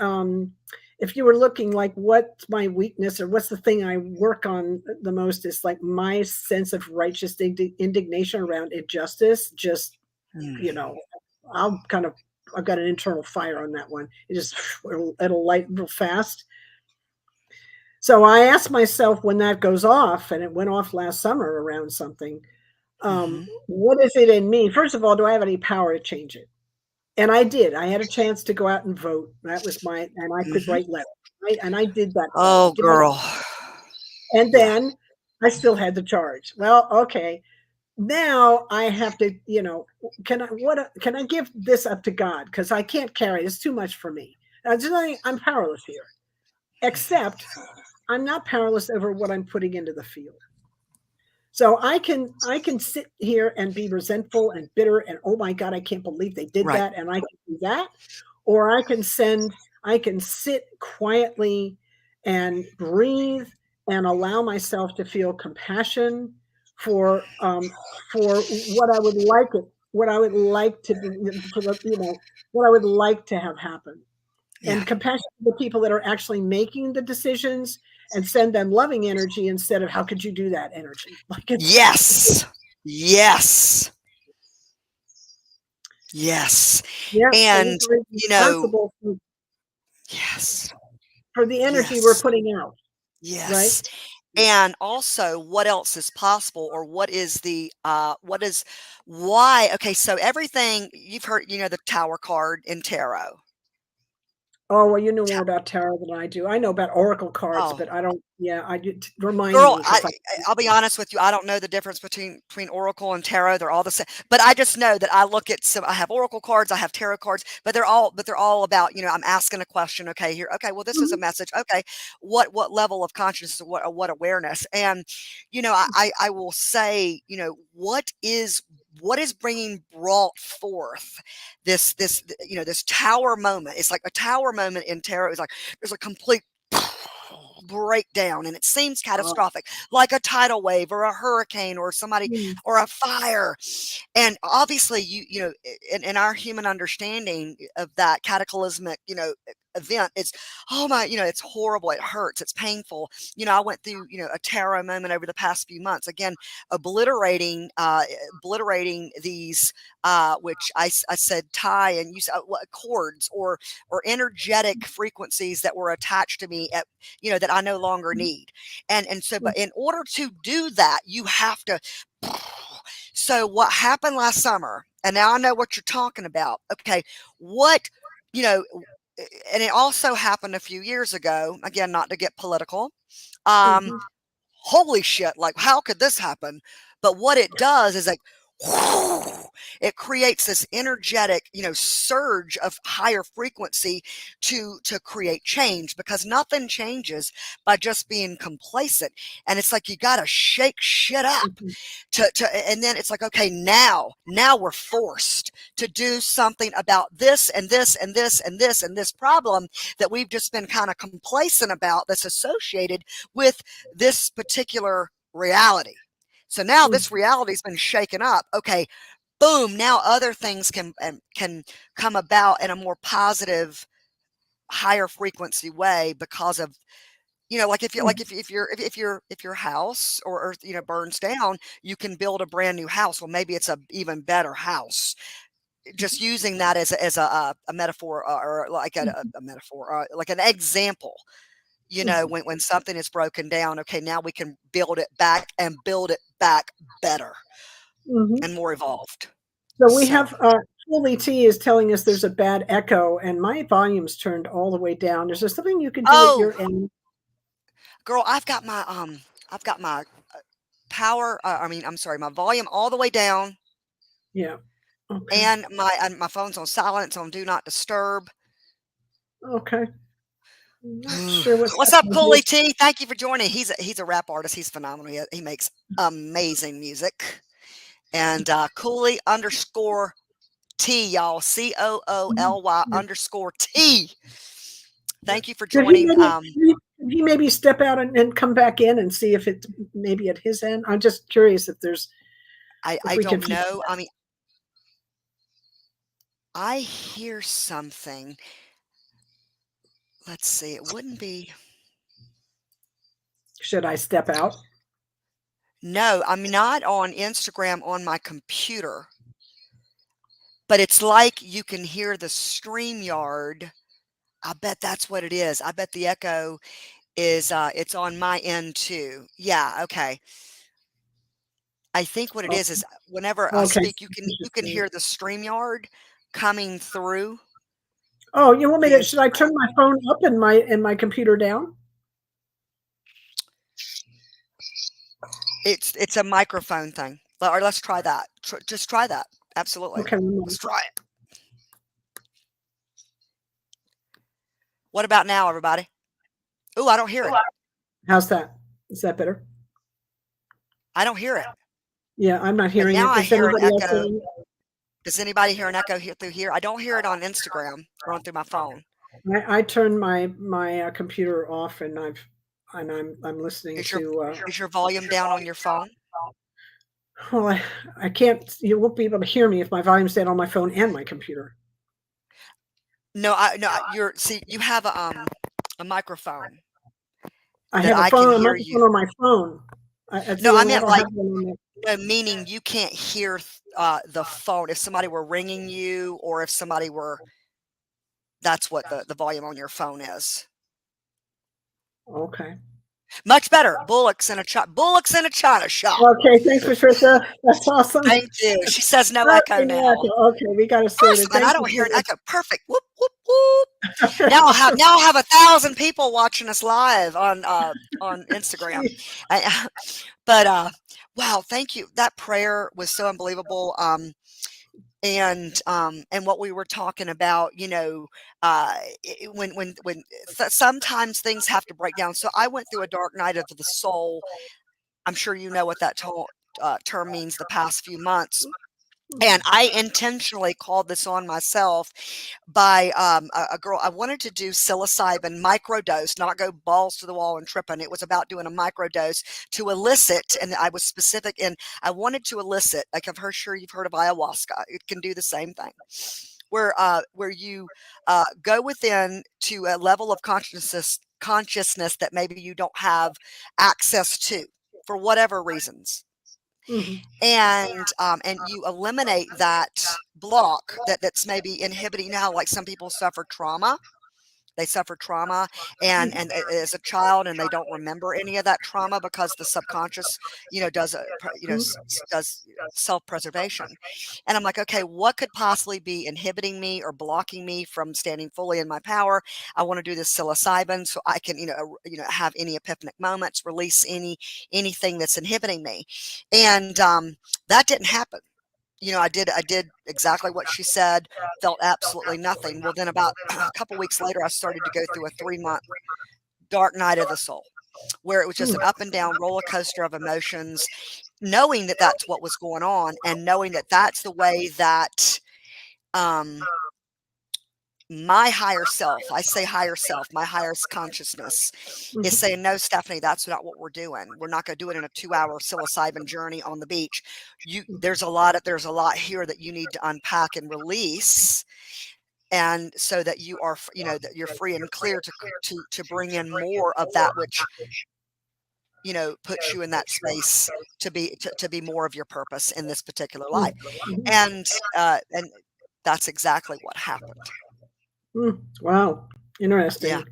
if you were looking like what's my weakness or what's the thing I work on the most, is like my sense of righteous indignation around injustice. Just, you Mm. know, I'll kind of, I've got an internal fire on that one. It just it'll light real fast. So I asked myself when that goes off, and it went off last summer around something. Mhm. What is it in me? First of all, do I have any power to change it? And I did. I had a chance to go out and vote. That was my, and I could Mhm. write letters, right? And I did that part. I Oh, did my, girl. and Yeah. then I still had the charge. Well, okay, now I have to, can I, can I give this up to God? Because I can't carry it. It's too much for me. I'm powerless here, except I'm not powerless over what I'm putting into the field. So I can sit here and be resentful and bitter and, oh my God, I can't believe they did Right. that, and I can do that. Or I can sit quietly and breathe and allow myself to feel compassion for what I would like to be, for the, what I would like to have happen, Yeah. and compassion for the people that are actually making the decisions, and send them loving energy instead of, how could you do that energy? Like, Yes. Yes. Yes. yeah, so And, we're you know responsible yes. for the energy we're Yes. putting out, right? Yes. And also, what else is possible, or what is why okay, so everything you've heard, the tower card in tarot. Oh, well, you know Ta more about tarot than I do. I know about oracle cards, oh. but I don't, yeah, I do, remind Girl, me, because I, I'll be honest with you, I don't know the difference between oracle and tarot, they're all the same, but I just know that I have oracle cards, I have tarot cards, but they're all about, I'm asking a question, okay, here, okay, well, this is a Mhm, message, okay, what level of consciousness, what awareness, and, I will say, what is being brought forth this tower moment. It's like a tower moment in tarot is like there's a complete breakdown and it seems uh, catastrophic, like a tidal wave or a hurricane or somebody mm, or a fire. And obviously, in our human understanding of that cataclysmic, event, it's oh my, it's horrible, it hurts, it's painful. I went through, a tarot moment over the past few months. Again, obliterating these, which I said tie and use chords or energetic frequencies that were attached to me at, that I no longer mhm, need. And so, mm, but in order to do that, you have to. So what happened last summer, and now I know what you're talking about. Okay, what you know, and it also happened a few years ago. Again, not to get political. Um, mhm, holy shit! Like, how could this happen? But what it does is like. It creates this energetic, surge of higher frequency to create change, because nothing changes by just being complacent. And it's like you got to shake shit up mhm, and then it's like, okay, now we're forced to do something about this and this and this and this and this problem that we've just been kind of complacent about, that's associated with this particular reality. So now mm, this reality has been shaken up. Okay, boom, now other things can come about in a more positive, higher frequency way because of, like if you mhm, if your house or burns down, you can build a brand new house. Well, maybe it's a even better house. Just using that as a metaphor, or like mhm, a metaphor, like an example. mhm, When something is broken down, okay, now we can build it back and build it back better mhm. and more evolved. So we So, have, Julie T is telling us there's a bad echo, and my volume's turned all the way down. Is there something you can do at oh, your end? girl, I've got my power. I'm sorry, my volume all the way down, Yeah. Okay. and my phone's on silent, it's on do not disturb. Okay. I'm not sure what's What's up, happening here. Cooley T? Thank you for joining. He's a rap artist. He's phenomenal. He makes amazing music. And Cooley underscore T, y'all. COOLY underscore T. Thank you for Could he joining. maybe could he maybe step out and come back in and see if it's maybe at his end? I'm just curious if I we can. don't know. I mean, I hear something. Let's see. It wouldn't be. Should I step out? No, I'm not on Instagram on my computer, but it's like you can hear the StreamYard. I bet that's what it is. I bet the echo is it's on my end too. Yeah, okay. I think what it Oh, is whenever I okay. speak, you can hear the StreamYard coming through Oh, you want me the to? Should I Instagram. turn my phone up and my computer down? It's a microphone thing. Or let's try that. Just try that. Absolutely. Okay. One Let's moment. try it. What about now, everybody? Ooh, I don't hear it. How's that? Is that better? I don't hear it. Yeah, I'm not And hearing now it. I Is hear an anybody else echo. hearing Does anybody hear an echo here through here? I don't hear it on Instagram going through my phone. it? I turned my computer off and I'm listening Is your to. is your volume down on your phone? Well, I can't. You won't be able to hear me if my volume's down on my phone and my computer. No, you're see, you have a microphone I that have I can a hear microphone you. on my phone. It's No, the I only. I meant don't like have one on my. no, meaning you can't hear the phone. If somebody were ringing you or if somebody were that's what the volume on your phone is. Okay. Much better. Bullocks in a china shop. Okay. Thanks, Patricia. That's awesome. Thank you. She says no Oh, echo now. yeah, okay, we got it sorted. Awesome, and I Thank don't you hear so an much. echo. Perfect. Whoop whoop whoop. Now I'll have 1,000 people watching us live on Instagram. I, but wow, thank you. That prayer was so unbelievable. And what we were talking about, when sometimes things have to break down. So I went through a dark night of the soul. I'm sure you know what that term means the past few months. And I intentionally called this on myself by a girl. I wanted to do psilocybin microdose, not go balls to the wall and tripping. It was about doing a microdose to elicit, and I was specific. And I wanted to elicit, like sure you've heard of ayahuasca. It can do the same thing, where you go within to a level of consciousness that maybe you don't have access to for whatever reasons, Mhm. and you eliminate that block that's maybe inhibiting. You know how like some people suffer trauma, they suffer trauma and as a child, and they don't remember any of that trauma because the subconscious does does self-preservation. And I'm like, okay, what could possibly be inhibiting me or blocking me from standing fully in my power? I want to do this psilocybin so I can have any epiphanic moments, release anything that's inhibiting me. And that didn't happen. I did exactly what she said, felt absolutely nothing. Well, then about a couple weeks later, I started to go through a 3-month dark night of the soul, where it was just an up and down roller coaster of emotions, knowing that that's what was going on, and knowing that that's the way that um, my higher self, I say higher self, my higher consciousness is Mhm. saying, no, Stephanie, that's not what we're doing. We're not going to do it in a 2-hour psilocybin journey on the beach. There's a lot here that you need to unpack and release. And so that you are, that you're free and clear to bring in more of that, which, puts you in that space to be more of your purpose in this particular life. Mhm. And that's exactly what happened. Wow, Yeah. interesting.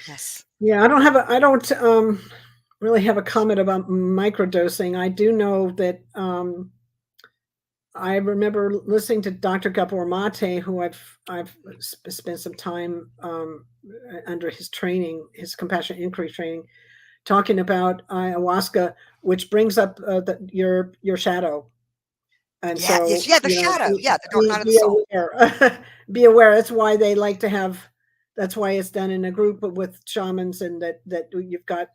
Yes. Yeah, I don't really have a comment about microdosing. I do know that I remember listening to Dr. Gabor Mate, who I've spent some time under his training, his compassionate inquiry training, talking about ayahuasca, which brings up your shadow. And Yeah, so, yes, yeah, the shadow. Yeah, the dark night of the be soul. aware. Be aware. That's why they like to have that's why it's done in a group with shamans, and that you've got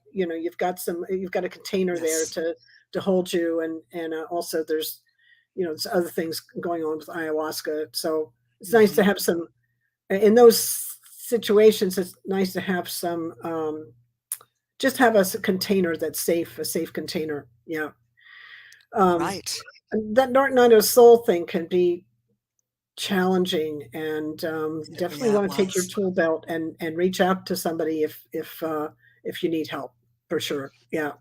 a container there Yes. to hold you, and also there's there's other things going on with ayahuasca. So it's nice to Hmm. have some in those situations. It's nice to have some just have container that's safe, a safe container. Yeah. Um, Right. that Dark Night of Soul thing can be challenging, and definitely Yeah, it want to take your was. tool belt and reach out to somebody if you need help, for sure. Yeah.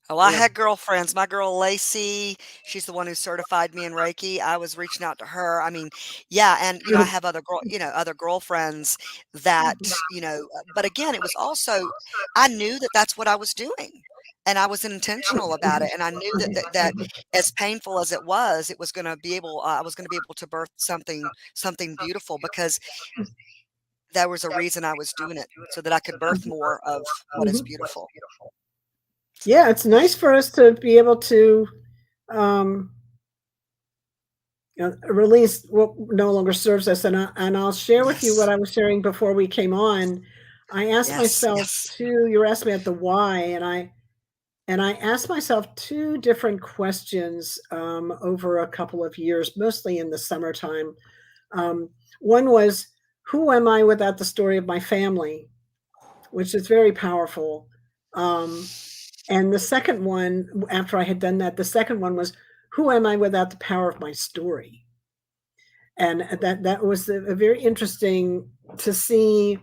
Oh, I Yeah. had girlfriends. My girl Lacey, she's the one who certified me in Reiki. I was reaching out to her. I mean, yeah, and I have other girlfriends that, but again, it was also I knew that that's what I was doing. And I was intentional about it. And I knew that as painful as it was going to be able, I was going to be able to birth something beautiful because there was a reason I was doing it so that I could birth more of what is Mhm. beautiful. Yeah, it's nice for us to be able to um, release what no longer serves us. And I'll share with you what Yes. I was sharing before we came on. I asked Yes. myself Yes. you were asking me at the why, and I asked myself two different questions over a couple of years, mostly in the summertime. One was, who am I without the story of my family, which is very powerful. Um, and the second one, after I had done that, the second one was, who am I without the power of my story? And that was a very interesting to see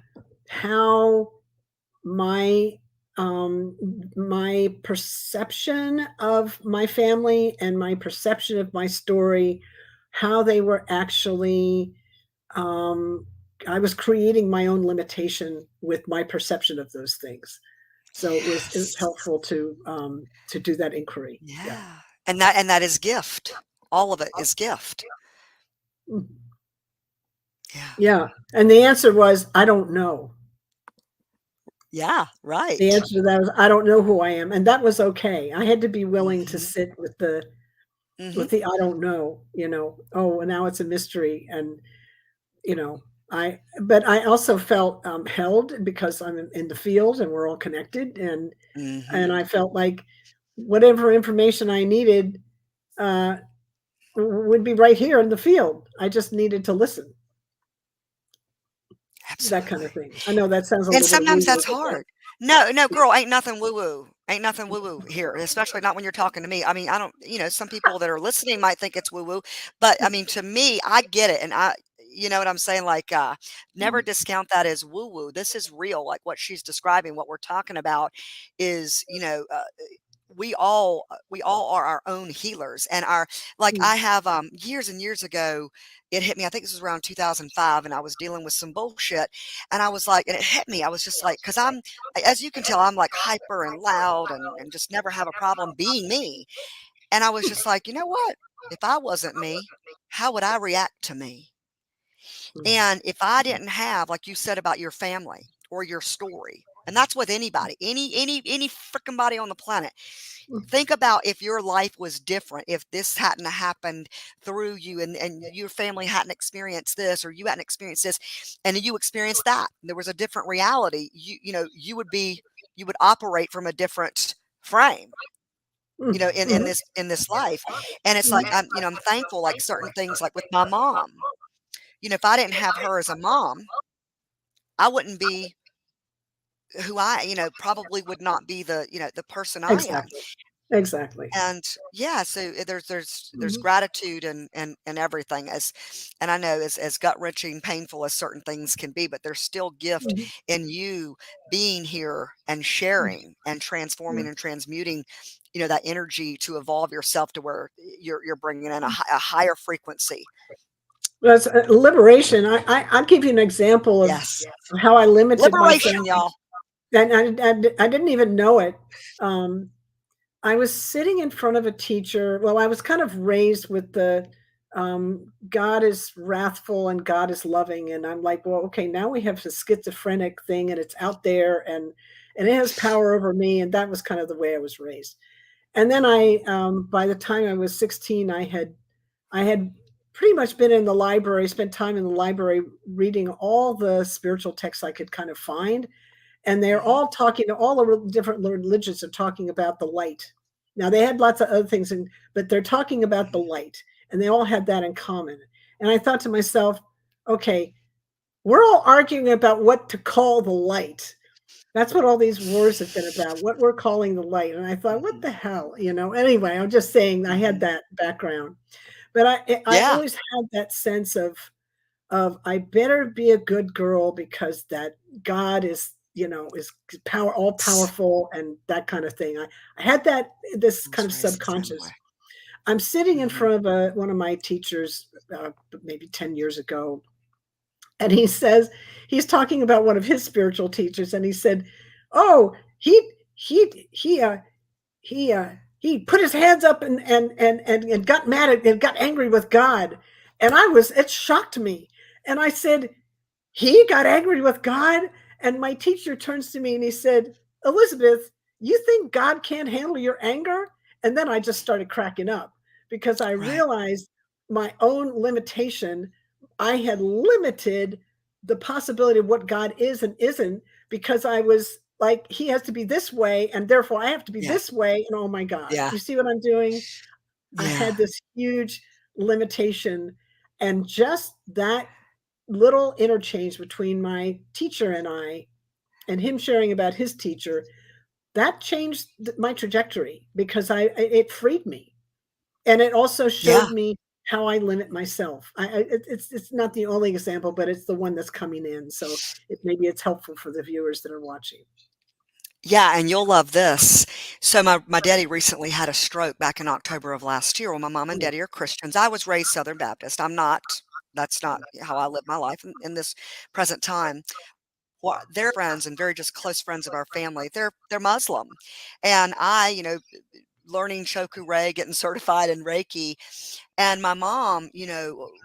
how my my perception of my family and my perception of my story, how they were actually um, I was creating my own limitation with my perception of those things. So it was Yes. helpful to do that inquiry. Yeah. Yeah. And that is gift. All of it is gift. Mm. Yeah. Yeah. And the answer was, I don't know. Yeah, The right. answer to that was, I don't know who I am. And that was okay. I had to be willing to Mhm. sit Mhm. with the I don't know. Oh, and now it's a mystery. And, you know, but I also felt held because I'm in the field and we're all connected. And Mhm. I felt like whatever information I needed uh, would be right here in the field. I just needed to listen, that kind of Absolutely. thing. I know that sounds a And little sometimes woo-woo, that's but hard. No, no, girl, ain't nothing woo woo. Ain't nothing woo woo here, especially not when you're talking to me. I mean, I don't, some people that are listening might think it's woo woo, but I mean, to me, I get it. And you know what I'm saying? Like, never discount that as woo woo. This is real. Like what she's describing, what we're talking about is, we all are our own healers and our like I have years and years ago it hit me. I think this was around 2005 and I was dealing with some bullshit and I was like and it hit me. I was just like cuz as you can tell I'm like hyper and loud and just never have a problem being me. And I was just like, "You know what? If I wasn't me, how would I react to me?" And if I didn't have like you said about your family or your story, and that's with anybody, any freaking body on the planet. Think about if your life was different, if this hadn't happened through you and your family hadn't experienced this or you hadn't experienced this and you experienced that. There was a different reality. You would operate from a different frame, in this life. And it's like I'm thankful like certain things like with my mom. If I didn't have her as a mom, I wouldn't be who probably would not be the person I am. exactly, exactly. And yeah, so there's Mhm, gratitude and everything and I know as gut wrenching, painful as certain things can be, but there's still gift mhm, in you being here and mhm, sharing and mhm. transforming and transmuting, that energy to evolve yourself to where you're bringing in a higher frequency. That's liberation. I'll give you an example of Yes, how I limited myself, liberation, y'all. and I didn't even know it. Um, I was sitting in front of a teacher. Well, I was kind of raised with the God is wrathful and God is loving, and I'm like, well, okay, now we have a schizophrenic thing, and it's out there, and it has power over me, and that was kind of the way I was raised. And then by the time I was 16, I had pretty much been in the library, spent time in the library reading all the spiritual texts I could kind of find. And they're Hmm. all talking, all the different religions are talking about the light. Now, they had lots of other things, but they're talking about the light, and they all had that in common. And I thought to myself, okay, we're all arguing about what to call the light. That's what all these wars have been about, what we're calling the light. And I thought, what Hmm. the hell? Anyway, I'm just saying I had Hmm. that background. But I Yeah. always had that sense of I better be a good girl because that God is power all It's, powerful and that kind of thing. I had that this I kind was of raised the same way. subconscious. I'm sitting in Hmm. front of one of my teachers maybe 10 years ago, and he's talking about one of his spiritual teachers, and he said, "Oh, he he uh he put his hands up and got mad at and got angry with God." And it shocked me. And I said, he got angry with God. And my teacher turns to me and he said, "Elizabeth, you think God can't handle your anger?" And then I just started cracking up because I Right. realized my own limitation. I had limited the possibility of what God is and isn't, because I was like, he has to be this way, and therefore I have to be Yeah. this way. And oh my God, Yeah. you see what I'm doing? I Yeah. had this huge limitation. And just that little interchange between my teacher and I, and him sharing about his teacher, that changed my trajectory, because it freed me, and it also Yeah. showed me how I limit myself. It's not the only example, but it's the one that's coming in. So maybe it's helpful for the viewers that are watching. Yeah, and you'll love this. So my daddy recently had a stroke back in October of last year. Well, my mom and Mm, daddy are Christians. I was raised Southern Baptist. I'm not. That's not how I live my life in this present time. What their friends and very just close friends of our family, they're Muslim, and I, learning Choku getting certified in Reiki, and my mom,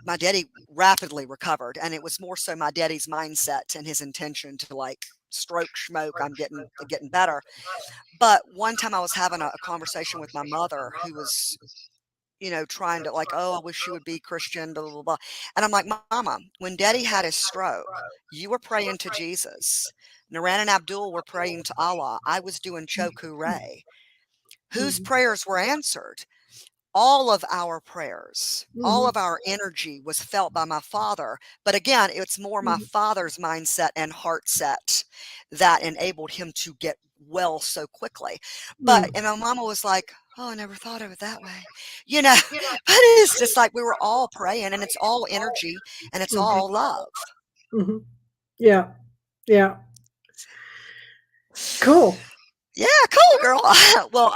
my daddy rapidly recovered, and it was more so my daddy's mindset and his intention to like stroke smoke. I'm getting better. But one time I was having a conversation with my mother who was, trying to like, oh, I wish you would be Christian, blah, blah, blah. And I'm like, Mama, when daddy had his stroke, you were praying to Jesus. Naran and Abdul were praying to Allah. I was doing Choku Ray. Whose mhm, prayers were answered? All of our prayers, all mhm, of our energy was felt by my father. But again, it's more my mhm, father's mindset and heart set that enabled him to get well so quickly. But, mhm, and my mama was like, oh, I never thought of it that way. You know, but it's just like we were all praying and it's all energy and it's mhm, all love. mhm. Yeah, yeah, cool. Yeah, cool, girl. Well,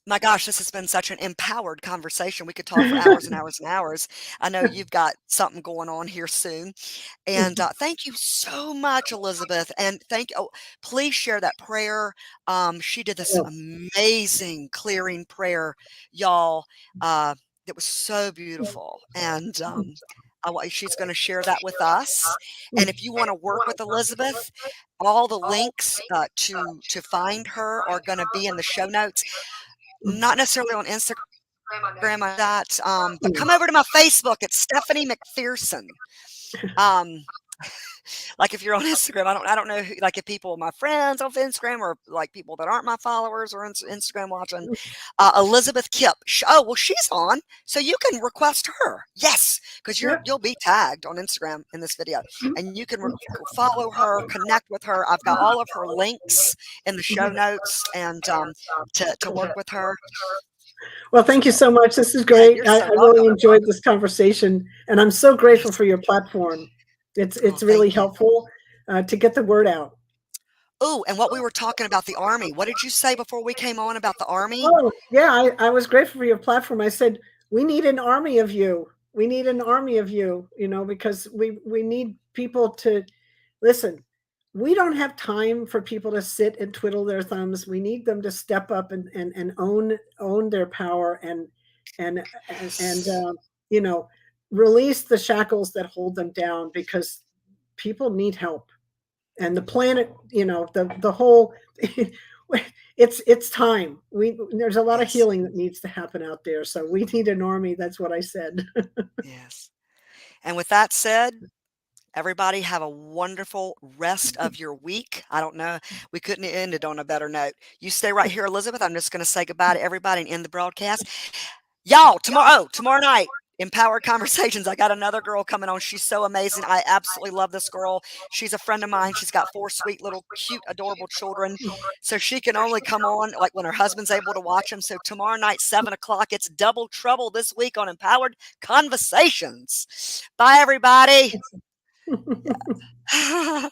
my gosh, this has been such an empowered conversation. We could talk for hours and hours and hours. I know you've got something going on here soon. And thank you so much, Elizabeth. And please share that prayer. She did this Yeah. amazing clearing prayer, y'all. That was so beautiful. And she's going to share that with us. And if you want to work with Elizabeth, all the links to find her are going to be in the show notes. Not necessarily on Instagram, I know that, but come over to my Facebook. It's Stephanie McPherson. Um, like if you're on Instagram, I don't know who, like if people, my friends on Instagram, or like people that aren't my followers or Instagram watching. Elizabeth Kipp. Oh, well, she's on, so you can request her. Yes, because Yep. you'll be tagged on Instagram in this video, and you can follow her, connect with her. I've got all of her links in the show notes, and to work with her. Well, thank you So so much. This is yeah, great. you're I so really welcome. enjoyed this conversation, and I'm so grateful Yes. for your platform. Oh, It's really thank you. helpful to get the word out. Oh, and what we were talking about the army. What did you say before we came on about the army? Oh, yeah, I was grateful for your platform. I said, we need an army of you. We need an army of you, because we need people to listen. We don't have time for people to sit and twiddle their thumbs. We need them to step up and own their power and and Yes. you know release the shackles that hold them down, because people need help. And the planet, the whole it's time. There's a lot of Yes. healing that needs to happen out there. So we need an army. That's what I said. Yes. And with that said, everybody have a wonderful rest of your week. I don't know. We couldn't end it on a better note. You stay right here, Elizabeth. I'm just going to say goodbye to everybody and end the broadcast. Y'all, tomorrow night, Empowered Conversations. I got another girl coming on. She's so amazing. I absolutely love this girl. She's a friend of mine. She's got 4 sweet little cute adorable children. So she can only come on like when her husband's able to watch them. So tomorrow night, 7 o'clock, it's double trouble this week on Empowered Conversations. Bye everybody. Yeah.